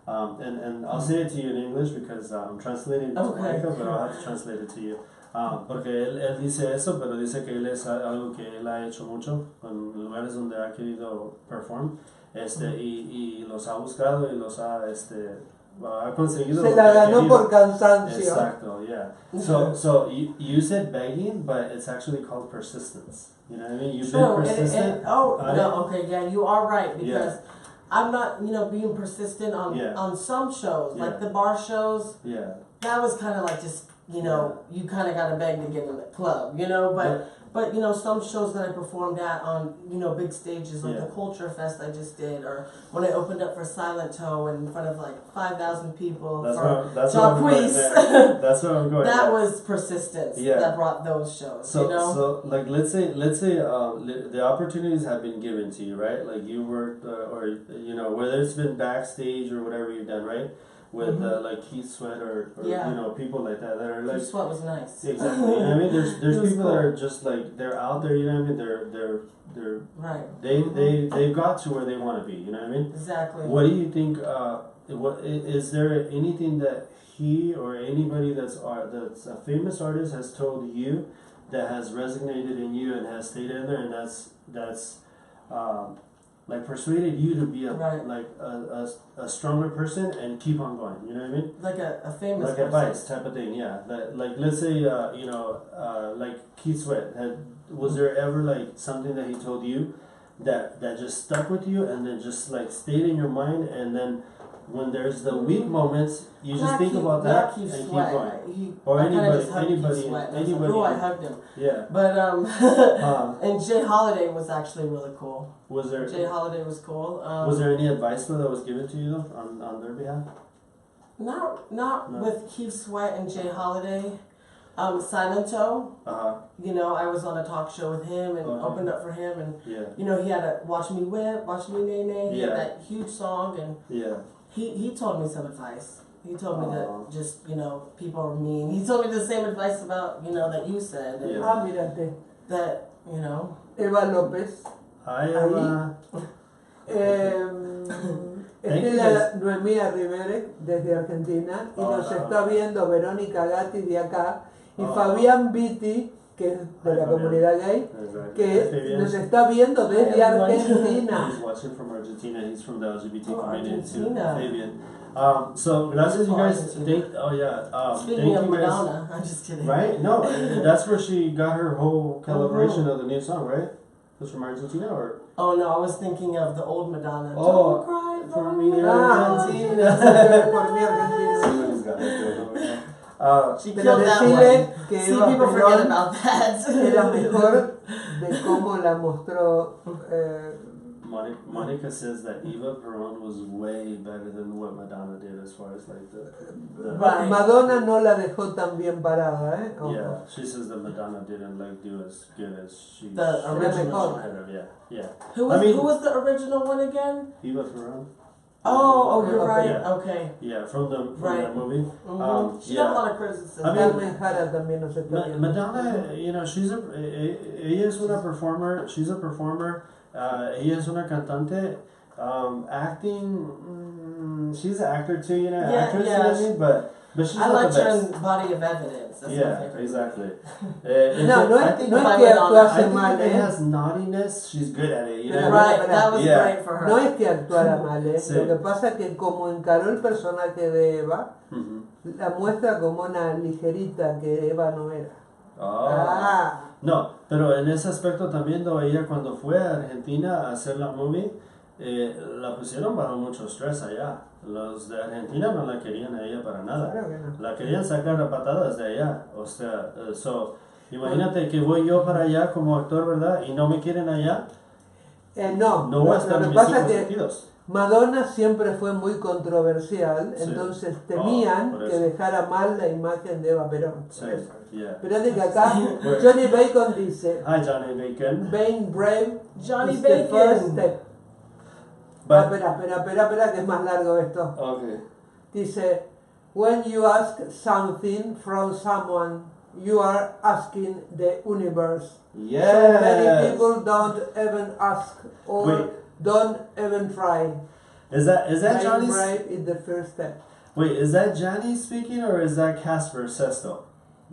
and I'll say it to you in English because I'm translating it to Monica, but I'll have to translate it to you. Porque él dice eso, pero dice que él es algo que él ha hecho mucho en lugares donde ha querido perform, y los ha buscado y los ha conseguido. Se la ganó por cansancio. Exacto, yeah. So you said begging, but it's actually called persistence. You know what I mean? You've been persistent. You are right, because I'm not, being persistent on some shows, like the bar shows. Yeah. That was kind of like just, you kind of got to beg to get in the club, But some shows that I performed at on, big stages, like the Culture Fest I just did, or when I opened up for Silent Toe in front of like 5,000 people for Jacquees. That's what I'm going. That was persistence that brought those shows. So like let's say the opportunities have been given to you, right? Like you worked, or whether it's been backstage or whatever you've done, right? With like Keith Sweat or people like that are like Keith Sweat was nice. Exactly. You know what I mean? There's people that are just like they're out there. You know what I mean? They're right. They got to where they want to be. You know what I mean? Exactly. What do you think? What is there anything that he or anybody that's a famous artist has told you that has resonated in you and has stayed in there, and that's like persuaded you to be a stronger person and keep on going, you know what I mean? Like a famous like person. Advice type of thing, yeah. Like let's say like Keith Sweat was there ever like something that he told you that just stuck with you and then just like stayed in your mind, and then when there's the weak moments, you just think about that and keep going. Or anybody. Oh, I hugged him. Yeah. But and Jay Holiday was actually really cool. Was there? Jay Holiday was cool. Was there any advice though that was given to you though on their behalf? Not with Keith Sweat and Jay Holiday. Silent Toe. I was on a talk show with him and opened up for him, and he had a Watch Me Whip, Watch Me Nay Nay. He had that huge song, and he told me some advice. He told me that just, people are mean. He told me the same advice about, that you said. And mírate. That, Eva López. Hi, Eva. Estela Noemía Rivere, desde Argentina, y nos está viendo Verónica Gatti de acá, y Fabián Vitti, que es de la comunidad gay, que nos está viendo desde Argentina. He's watching from Argentina. He's from the LGBT community too. Fabian. So gracias, you guys. Speaking of Madonna, I'm just kidding. Right? No, that's where she got her whole calibration of the new song, right? Was from Argentina, or? Oh no, I was thinking of the old Madonna. Oh, Don't cry for me, Argentina. Somebody's got that. She killed that one. Que See, people forget about that. Era mejor de cómo la mostró. Monica says that Eva Peron was way better than what Madonna did as far as like the right. Madonna no la dejó tan bien parada, ¿eh? Yeah, she says that Madonna didn't like do as good as she the original. Yeah. Who was the original one again? Eva Peron. Oh, you're right. Yeah. Okay. Yeah, from that movie. She got a lot of criticism. Madonna, ella es una performer. She's a performer. Ella es una cantante. Acting, she's an actor too, actress, but she's I not the best. Her Body of Evidence. That's exactly. No es que actuase mal. It has naughtiness. She's good at it. Right, that was great for her. No es que actuara mal, sí. Lo que pasa es que como encaró el personaje de Eva, la muestra como una ligerita que Eva no era. No, pero en ese aspecto también ella cuando fue a Argentina a hacer la movie, la pusieron bajo mucho estrés allá. Los de Argentina no la querían a ella para nada. Claro que no. La querían sacar a patadas de allá. O sea, imagínate que voy yo para allá como actor, ¿verdad? Y no me quieren allá. No, No voy a estar lo en que mis pasa es hijos que sentidos. Madonna siempre fue muy controversial, Sí. entonces temían por que eso. dejara mal la imagen de Eva Perón. Sí, Por eso. yeah. Espérate que acá Johnny Bacon dice, Hi, Johnny Bacon. being brave Johnny is the first Bacon. step. But, Espera, que es más largo esto. okay. Dice, when you ask something from someone, you are asking the universe. Yes. So many people don't even ask or Wait. don't even try. Is that Being Johnny? brave is the first step. Wait, is that Johnny speaking or is that Casper Sesto?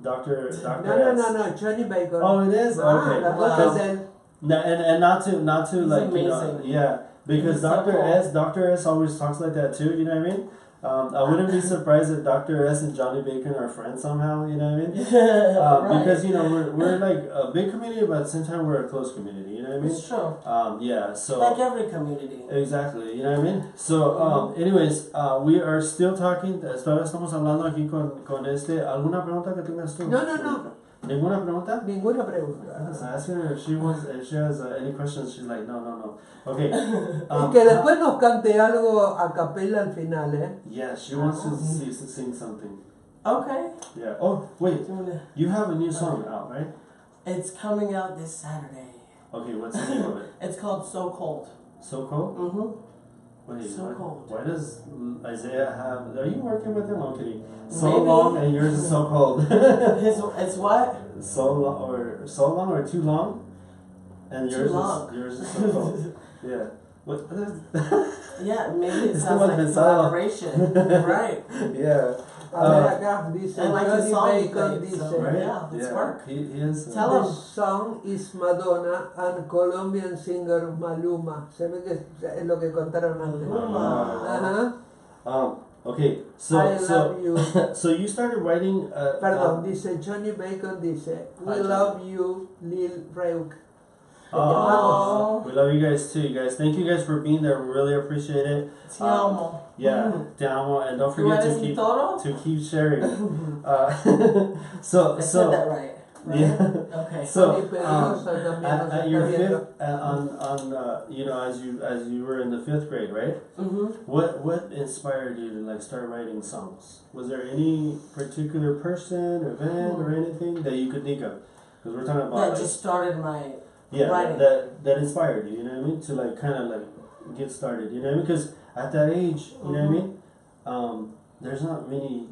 Doctor S. No, Johnny Bacon. Oh, it is? Okay. La voz Wow. es de él. No, and not to He's like amazing. yeah, because He's so Dr. S always talks like that too. You know what I mean? I wouldn't be surprised if Dr. S and Johnny Bacon are friends somehow. You know what I mean? Right. Because we're like a big community, but at the same time we're a close community. You know what I mean? It's true. Yeah. So Like every community. exactly. You know what I mean? So anyways, we are still talking. Todavía estamos hablando aquí con ¿Alguna pregunta que tengas tú? No. ¿Ninguna pregunta? Ninguna pregunta. I was asking her if she has any questions. She's like, no. Okay. Y que después nos cante algo a capella al final, ¿eh? Yeah, she wants to sing something. Okay. Yeah. Oh, wait. Do you wanna- You have a new song out, right? It's coming out this Saturday. Okay, what's the name of it? It's called So Cold. So Cold? Mm-hmm. Wait, So Cold. why does Isaiah have... Are you working with him? I'm kidding. So Maybe. long and yours is so cold. It's what? So long or too long? And Too yours long. yours is so cold. Yeah. What? Yeah, maybe it It's sounds too like much pensado. collaboration. Right. Yeah. A ver acá, dice And like the Johnny song you Bacon, played, so, dice, Right? yeah, let's work. He is. Tell the him. song is Madonna and Colombian singer Maluma. Se ve que es lo que contaron antes. Maluma. Ajá. Okay, I so love you. so you started writing. Perdón, dice Johnny Bacon, dice, we Johnny. love you, Lil Rheuk. Oh. We love you guys too, you guys. Thank you guys for being there. We really appreciate it. Te amo. Yeah, te amo, and don't forget ¿Tú eres mi toro? to keep sharing. So I said that right. Right? yeah. Okay. So Tony Pedrosa también nos at está your viendo. fifth, as you were in the 5th grade, right? Mm-hmm. What inspired you to like start writing songs? Was there any particular person, event, or anything that you could think of? Because we're talking about That like, just started my yeah, writing. that inspired you. You know what I mean? To like kind of like get started. You know what I mean? Because at that age, you know what I mean? There's not many,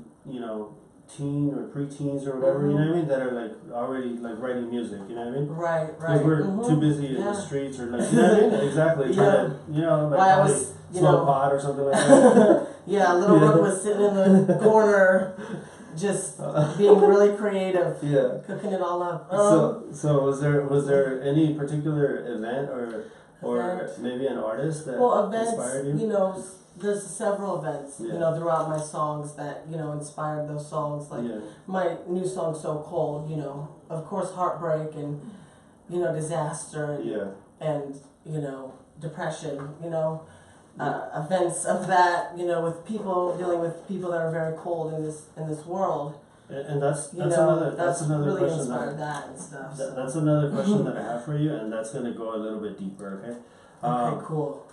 teen or preteens or whatever. You know what I mean? That are like already like writing music. You know what I mean? Right. Because we're too busy in the streets or like, you know what I mean? Exactly. Trying to, like Why I probably was, smoke pot or something like that. Yeah, little Yeah. Rheuk was sitting in the corner, just being really creative, Yeah. cooking it all up. So was there any particular event or Event. maybe an artist that Well, inspired events, you? there's several events, Yeah. throughout my songs that, inspired those songs. Like Yeah. my new song, So Cold, of course, heartbreak and, disaster and, Yeah. and depression, events of that, with people, dealing with people that are very cold in this world. And that's You another that's another really question inspired that and stuff. So. that's another question that I have for you, and that's gonna go a little bit deeper, okay? Okay, cool.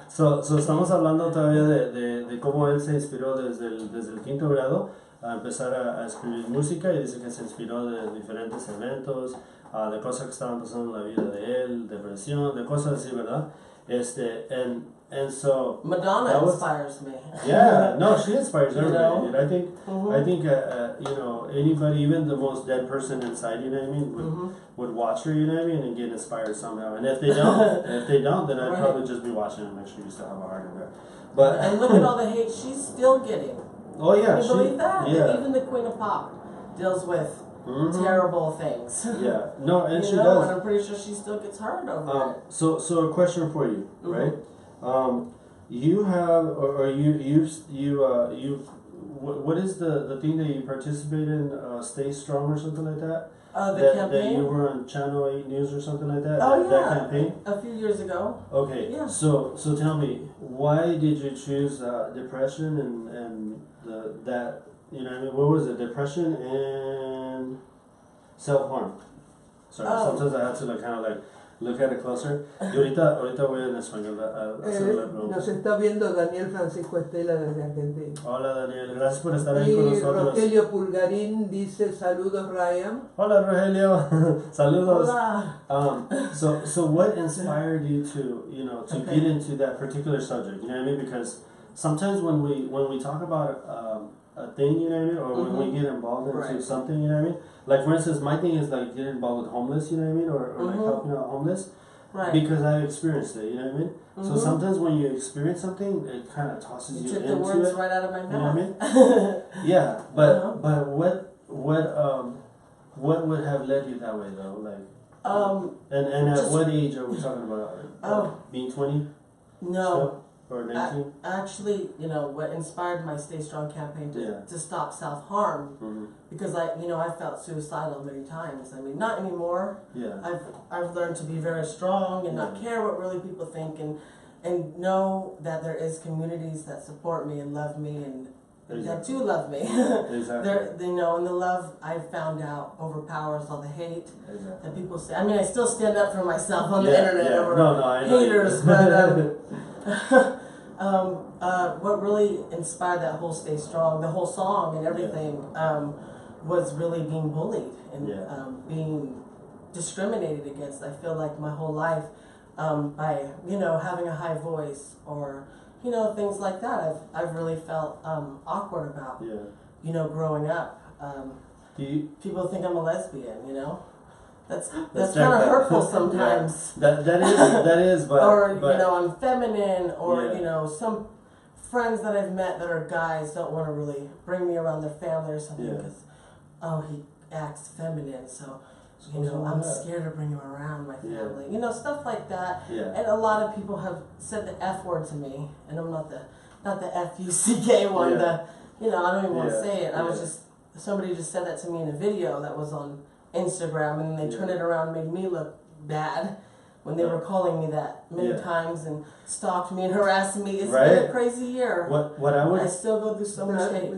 So estamos hablando todavía de cómo él se inspiró desde el 5º grado a empezar a escribir música, y dice que se inspiró de diferentes eventos, de cosas que estaban pasando en la vida de él, depresión, de cosas así, ¿verdad? And so Madonna was- inspires me. yeah, no, she inspires You everybody. know? Dude. I think anybody, even the most dead person inside, you know what I mean, would watch her, you know what I mean, and get inspired somehow. And if they don't, then I'd Right. probably just be watching and make sure you still have a heart in there. But And look at all the hate she's still getting. oh yeah, Can you believe that? Yeah. Even the Queen of Pop deals with Mhm. terrible things. Yeah, no, and she And does. I'm pretty sure she still gets hurt over it. So a question for you, right? You have, or you what is the thing that you participate in? Stay Strong or something like that? The campaign? That you were on Channel 8 News or something like that? Oh, That yeah. campaign? A few years ago. Okay. Yeah. So tell me, why did you choose depression and that, you know what I mean? What was it? Depression and self-harm. Sorry, sometimes I have to kind of look at it closer. Y ahorita voy en español a hacer la pregunta. Nos está viendo Daniel Francisco Estela desde Argentina. Hola Daniel, gracias por estar ahí con Y nosotros. Rogelio Pulgarín dice saludos Ryan. Hola Rogelio, saludos. Hola. So what inspired you to get into that particular subject? You know what I mean? Because sometimes when we talk about a thing, you know what I mean, or when we get involved into something, you know what I mean. Like for instance, my thing is like getting involved with homeless, you know what I mean, or like helping out homeless, because I've experienced it, you know what I mean. So sometimes when you experience something, it kind of tosses you into it. You took the words right out of my mouth. You know what I mean? Yeah, but what would have led you that way though? Like, and at what age are we talking about? Being 20? No. Or 19? Actually, what inspired my Stay Strong campaign to stop self-harm, because I felt suicidal many times. I mean, not anymore. Yeah. I've learned to be very strong and not care what really people think, and know that there is communities that support me and love me and that do love me. Exactly. And the love I've found out overpowers all the hate that people say. I mean, I still stand up for myself on the internet over I know haters, but what really inspired that whole Stay Strong, the whole song and everything, was really being bullied and being discriminated against. I feel like my whole life, by having a high voice or things like that, I've really felt awkward about. Growing up. People think I'm a lesbian. That's kind of hurtful sometimes. Yeah. That is, but or I'm feminine, or some friends that I've met that are guys don't want to really bring me around their family or something because he acts feminine, so I'm scared to bring him around my family. Stuff like that. And a lot of people have said the F word to me, and I'm not the F-U-C-K one. I don't even want to say it. I was just somebody just said that to me in a video that was on Instagram, and they turned it around and made me look bad when they were calling me that many times and stalked me and harassed me. It's been a crazy year. I still go through so much hate.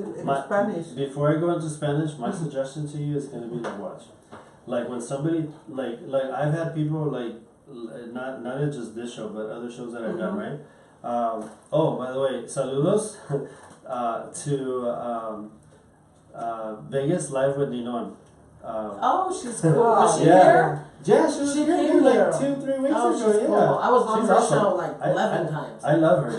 Spanish. Before I go into Spanish, my suggestion to you is going to be to watch. Like when somebody like I've had people not just this show but other shows that I've done, right? By the way, saludos to Vegas Live with Ninon. She's cool. Was she here? Yeah, she was here came like 2-3 weeks ago. She's cool. I was on her show like 11 times. I love her.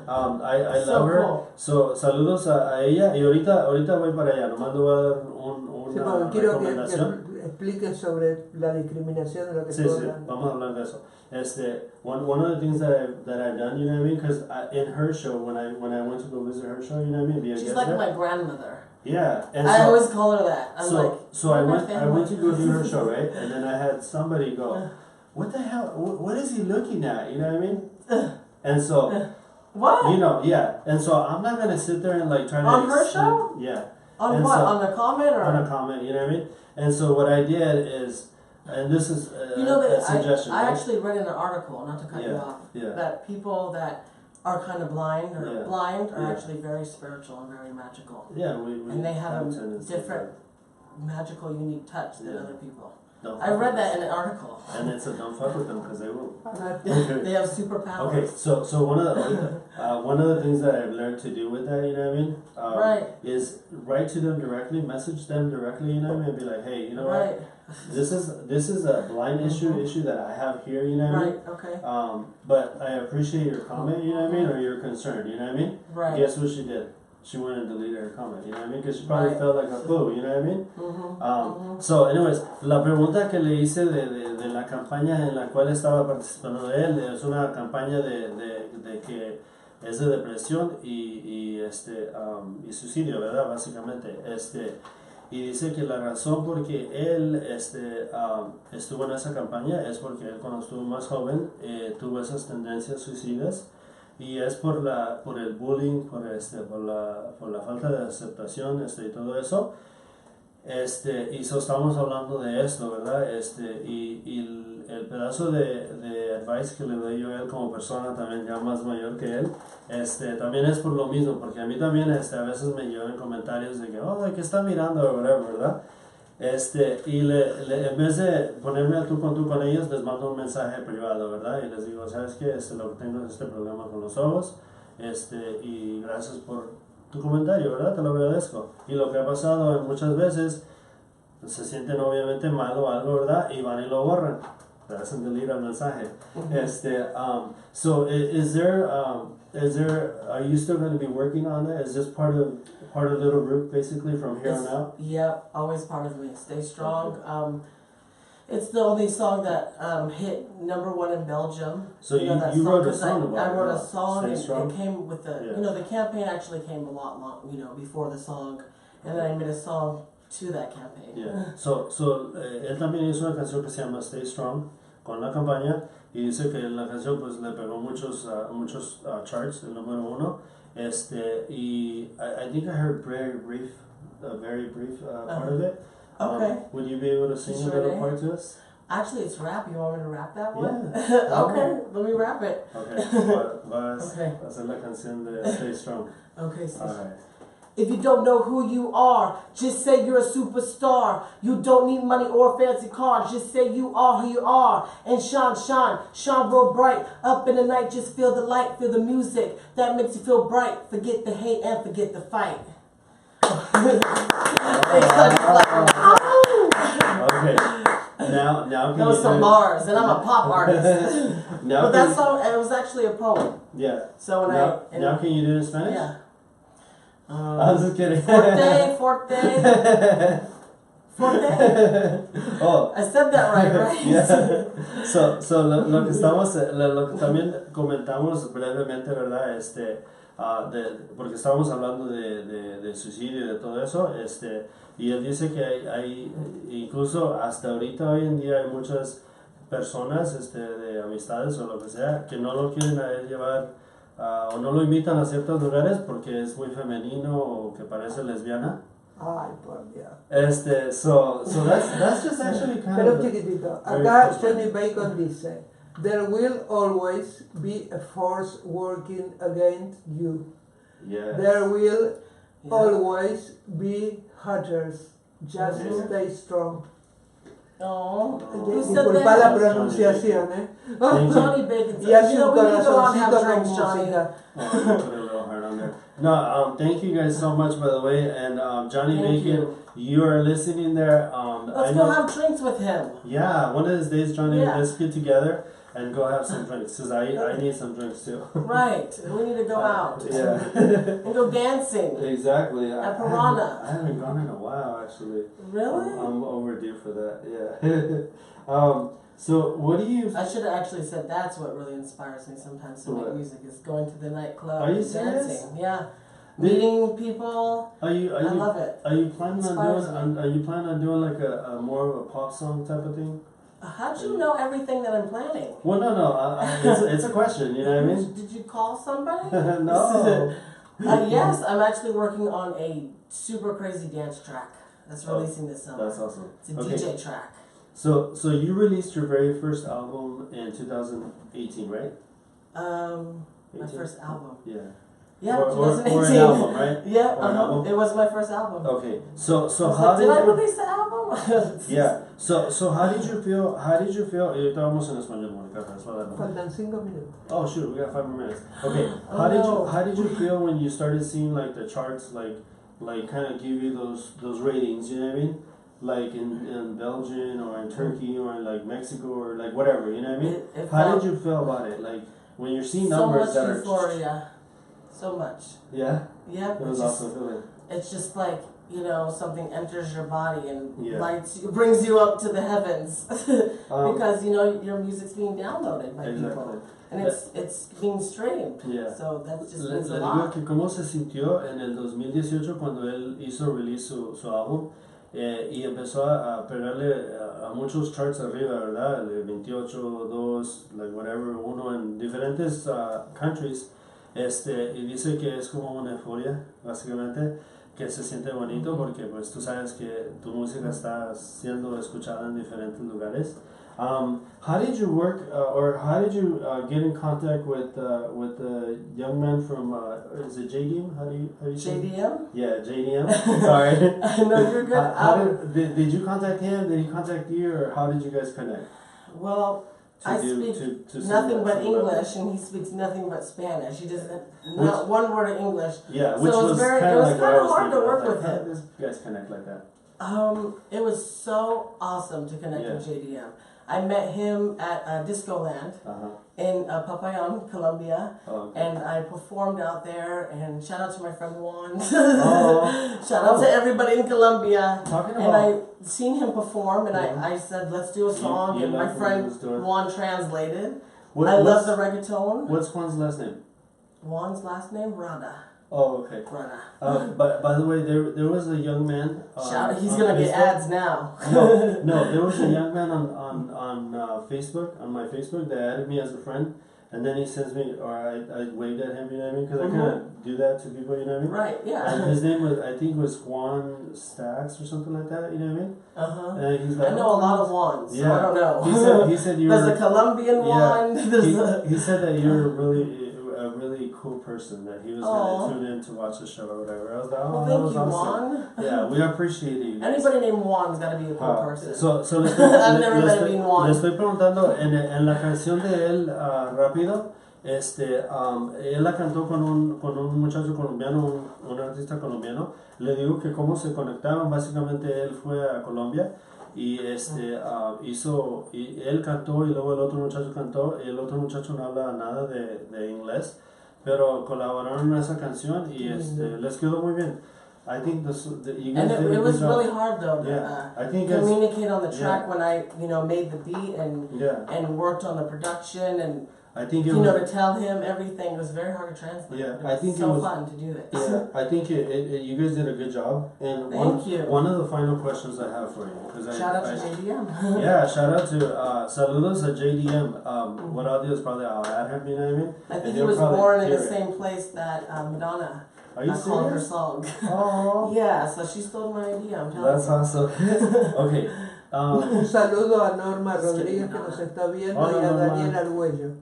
I love her. Cool. So saludos a ella y ahorita voy para allá. Nomás le voy a dar una quiero recomendación. que explique sobre la discriminación de lo que Sí, vamos a hablar de eso. One of the things that I've done, you know what I mean? Because in her show, when I went to go visit her show, you know what I mean? She's like my grandmother. Yeah, and I always call her that. I went to go do her show, right? And then I had somebody go, "What the hell? What is he looking at?" You know what I mean? And so, what? And so I'm not gonna sit there and try to on her show. Yeah. On what? On a comment or on a comment? You know what I mean? And so what I did is, and this is a suggestion. I actually read in an article, not to cut you off, Yeah. that people that are kind of blind are actually very spiritual and very magical. Yeah, and they have a different magical, unique touch than other people. I read that in an article. And it's don't fuck with them because they will. They have superpowers. Okay, so one of the things that I've learned to do with that, you know what I mean, is write to them directly, message them directly, you know what I mean, and be like, hey, you know what, this is a blind issue that I have here, you know what I mean. Okay. But I appreciate your comment, you know what I mean, or your concern, you know what I mean. Right. Guess what she did? She went and deleted her comment, you know what I mean? Because she probably felt like a fool, you know what I mean? So, anyways, la pregunta que le hice de la campaña en la cual estaba participando de él es una campaña de que es de depresión y suicidio, ¿verdad? Básicamente, y dice que la razón por que él estuvo en esa campaña es porque él cuando estuvo más joven tuvo esas tendencias suicidas. Y es por el bullying, por la falta de aceptación y todo eso. y so estábamos hablando de esto, ¿verdad? Y el pedazo de advice que le doy yo a él como persona también ya más mayor que él, también es por lo mismo, porque a mí también a veces me llevan comentarios de que, oh, ¿qué está mirando? O whatever, ¿verdad? Y en vez de ponerme al tú con ellos, les mando un mensaje privado, ¿verdad? Y les digo, ¿sabes qué? Lo que tengo es este problema con los ojos, y gracias por tu comentario, ¿verdad? Te lo agradezco. Y lo que ha pasado muchas veces, se sienten obviamente mal o algo, ¿verdad? Y van y lo borran. Te hacen delete el mensaje. So are you still going to be working on that? Is this part of Little Rheuk basically from here on out? Yep, always part of me. Stay strong. Okay. It's the only song that hit #1 in Belgium. So you wrote a song about it. I wrote a song, and strong. it came with the the campaign actually came a lot long, before the song, and then I made a song to that campaign. Yeah. So él también hizo una canción que se llama Stay Strong con la campaña y dice que la canción pues le pegó muchos charts, el #1. Y I think I heard a very brief part of it. Okay. Would you be able to sing a little part to us? Actually, it's rap. You want me to rap that one? Yeah. Okay, let me rap it. Okay. Vas a hacer la canción de Stay Strong. Okay, Stay Strong. Alright. If you don't know who you are, just say you're a superstar. You don't need money or fancy cars. Just say you are who you are. And shine, shine, shine real bright. Up in the night, just feel the light, feel the music. That makes you feel bright. Forget the hate and forget the fight. Okay. Now can Those some bars, and I'm a pop artist. But that song, it was actually a poem. Yeah. So now can you do it in Spanish? Yeah. I'm just kidding. Forte. Oh. I said that right? Yeah. So lo que también comentamos brevemente, ¿verdad? Porque estábamos hablando de suicidio y de todo eso, y él dice que hay incluso hasta ahorita hoy en día hay muchas personas, de amistades o lo que sea, que no lo quieren a él llevar, o no lo invitan a ciertos lugares porque es muy femenino o que parece lesbiana. Ay, por Dios. So that's just actually kind Pero of... chiquitito, acá Johnny Bacon dice, there will always be a force working against you. Yes. There will always be haters. Just stay strong. Oh, disculpa la pronunciación, Johnny Bacon. Y hace un we need to go out and have corazoncito con drinks, Johnny. música. Put a little heart on there. No, thank you guys so much, by the way. And Johnny Bacon, you are listening there. Let's go have drinks with him. Yeah, one of these days, Johnny, let's get together and go have some drinks, because I need some drinks too. Right, we need to go out. Yeah. And go dancing. Exactly. At Piranha. I haven't gone in a while, actually. Really? I'm overdue for that, yeah. So what do you... I should have actually said that's what really inspires me sometimes to make music, is going to the nightclub. Are you and serious? dancing. Yeah. Meeting people. I love it. Are you planning on doing like a more of a pop song type of thing? How'd you know everything that I'm planning? Well, no. It's a question. You know what I mean? Did you call somebody? No. Yes, I'm actually working on a super crazy dance track that's releasing this summer. That's awesome. It's a DJ track. So you released your very first album in 2018, right? My first album. Yeah. Yeah, or 2018. an album, right? Yeah, it was my first album. Okay, so how did I release the album? Yeah. So how did you feel? Estamos en español, Mónica. Faltan 5 minutos. Oh shoot, we got 5 more minutes. Okay. How did you feel when you started seeing like the charts, like kind of give you those ratings? You know what I mean? Like in Belgium or in Turkey or in like Mexico or like whatever. You know what I mean? How did you feel about it? Like when you're seeing numbers so much that are euphoria. So much. Yeah? Yeah. It was awesome feeling. It's just like, something enters your body and lights you, brings you up to the heavens. Because, your music's being downloaded by people. And it's being streamed. Yeah. So that just means a lot. Que cómo se sintió en el 2018 cuando él hizo release su álbum y empezó a pegarle a muchos charts arriba, ¿verdad? El 28, 2, like whatever, 1 en diferentes countries. Y dice que es como una euforia, básicamente, que se siente bonito porque pues tú sabes que tu música está siendo escuchada en diferentes lugares. How did you work, or how did you get in contact with the young man from? Is it JDM? How do you say? JDM? Yeah, JDM. Sorry. No, you're good. Did you contact him? Did he contact you, or how did you guys connect? Well, I speak nothing but English, and he speaks nothing but Spanish. He doesn't not one word of English. Yeah, so which it was kind of hard to work with him. You guys connect like that. It was so awesome to connect with JDM. I met him at Disco Land in Popayan, Colombia, and I performed out there. And shout out to my friend Juan. Shout out to everybody in Colombia. And I seen him perform, and I said, let's do a song. And my friend Juan translated. I love the reggaeton. What's Juan's last name? Juan's last name Rada. Oh, okay. But by the way, there was a young man. He's gonna get ads now. no, there was a young man on Facebook, on my Facebook, that added me as a friend, and then he sends me, or I waved at him, you know what I mean? Because I kind of do that to people, you know what I mean? Right. Yeah. And his name was, I think, was Juan Stacks or something like that, you know what I mean? And he's like, I know a lot of Juans, so I don't know. He said you were. There's a Colombian one. He said that you're a really cool person, that he was going to tune in to watch the show or whatever. I was like, well, that was thank you, awesome. Juan. Yeah, we appreciate you. Anybody named Juan's got to be a cool person. So I've never met him named Juan. Le estoy preguntando, en la canción de él, Rápido, él la cantó con un muchacho colombiano, un artista colombiano. Le digo que cómo se conectaron. Básicamente él fue a Colombia y y él cantó, y luego el otro muchacho cantó, y el otro muchacho no habla nada de inglés, pero colaboraron en esa canción y les quedó muy bien. I think you guys did a it was good job. really hard though to I think communicate on the track when I made the beat and worked on the production, and I think to tell him everything. It was very hard to translate. Yeah, I think it was so fun to do this. Yeah, I think you guys did a good job. And Thank you. One of the final questions I have for you, shout out to JDM. Yeah, shout out to saludos a JDM. What I'll do is probably I'll add him. You know what I mean? I think he was born in the same place that Madonna. Are you serious? Called her song. Oh. Yeah, so she stole my idea. I'm telling That's awesome. Okay. Un saludo a Norma Rodríguez que nos está viendo y a Daniel Arguello.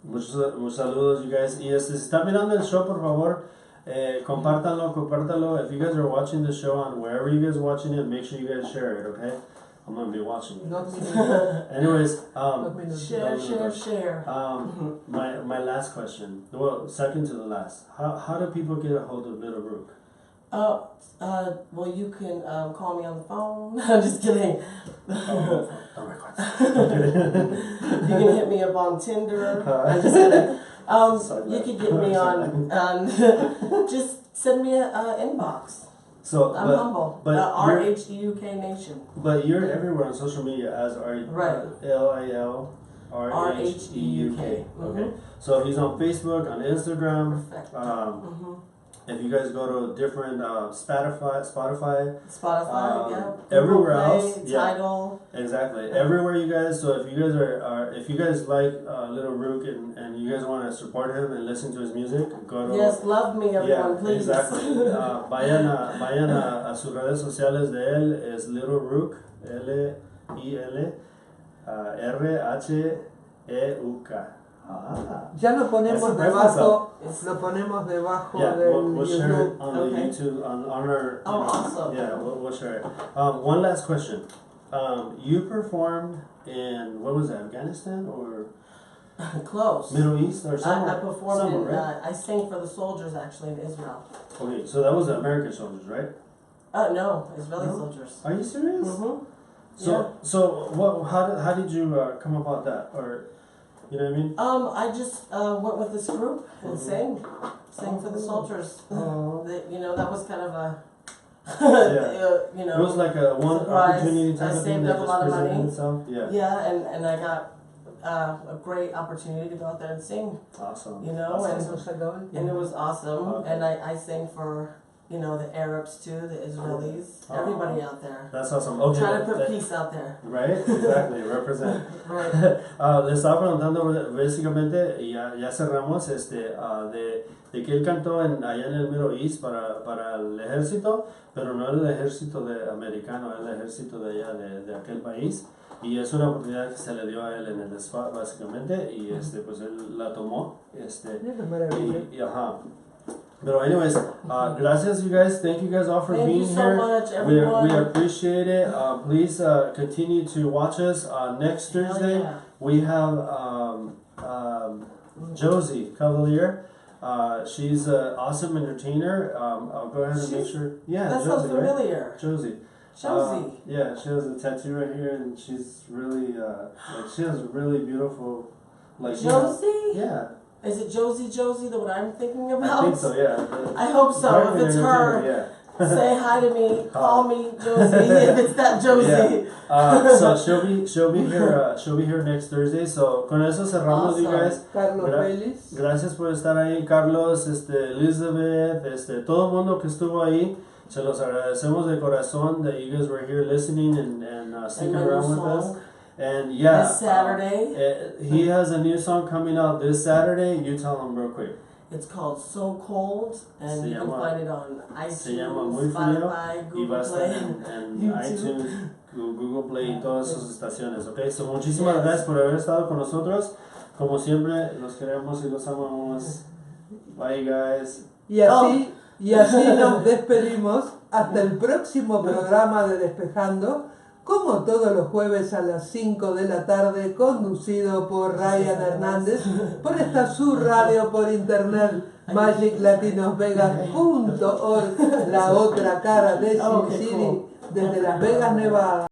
Muchos saludos, you guys. Y si están mirando el show, por favor, compártanlo. If you guys are watching the show on wherever you guys are watching it, make sure you guys share it, okay? I'm gonna be watching it. Anyways, share. My last question. Well, second to the last. How do people get a hold of Little Rheuk? Well, you can call me on the phone. I'm just kidding. Oh my God. You can hit me up on Tinder. I'm just kidding. You can get me on just send me an inbox. So I'm humble. But Rheuk Nation. But you're everywhere on social media as LILRHEUK. Okay. So he's on Facebook, on Instagram. Perfect. If you guys go to different Spotify, yeah, everywhere Play, else, Tidal, exactly, everywhere you guys. So if you guys if you guys like Little Rheuk and you guys want to support him and listen to his music, go to love me everyone, please. Exactly. Vayan a sus redes sociales de él, es Little Rheuk, LILRHEUK. Ya lo ponemos debajo del we'll share YouTube. it on the YouTube on our. Awesome. Yeah, we'll share it. One last question. You performed in what was that? Afghanistan or close? Middle East or somewhere? I performed in. Right? I sang for the soldiers actually in Israel. Okay, so that was the American soldiers, right? No, Israeli soldiers. Are you serious? Mm-hmm. So what? How did you come about that? Or you know what I mean? I just went with this group and sang for the soldiers. That was kind of a, it was like a one surprise. opportunity type of thing saved that up a just lot of presented money. itself. And I got a great opportunity to go out there and sing. Awesome. And it was awesome. And I sang for you know, the Arabs too, the Israelis, everybody out there. That's awesome. Okay. Try to put peace out there. Right? Exactly. Represent. Right. Le estaba preguntando básicamente, y ya cerramos, de que él cantó allá en el Middle East para el ejército, pero no el ejército americano, el ejército de allá, de aquel país. Y es una oportunidad que se le dio a él en el Despejando básicamente, y pues él la tomó. Ajá. But anyways, gracias you guys. Thank you guys all for being here. Thank you so much, everyone. We appreciate it. Please continue to watch us. Next Thursday we have Josie Cavalier. She's an awesome entertainer. I'll go ahead and make sure. Yeah, that Josie, sounds familiar. Right? Josie. Yeah, she has a tattoo right here, and she's really she has really beautiful Josie. Yeah. Is it Josie the one I'm thinking about? I think so, yeah. I hope so. If it's her, say hi to me. Call me Josie if it's that Josie. Yeah. So she'll be here next Thursday. So con eso cerramos, awesome. You guys. Carlos Vélez. Gracias por estar ahí, Carlos, Elizabeth, todo el mundo que estuvo ahí. Se los agradecemos de corazón that you guys were here listening and sticking around with us. And this Saturday, he has a new song coming out this Saturday. You tell him real quick. It's called So Cold, and you can find it on iTunes, Spotify, Google Play, and iTunes, Google Play y todas sus estaciones. Okay, so muchísimas gracias por haber estado con nosotros. Como siempre, los queremos y los amamos. Bye, guys. Y así nos despedimos hasta el próximo programa de Despejando. Como todos los jueves a las 5 de la tarde, conducido por Ryan Hernández, por esta su radio por internet, Magiclatinosvegas.org, la otra cara de Sin City, desde Las Vegas, Nevada.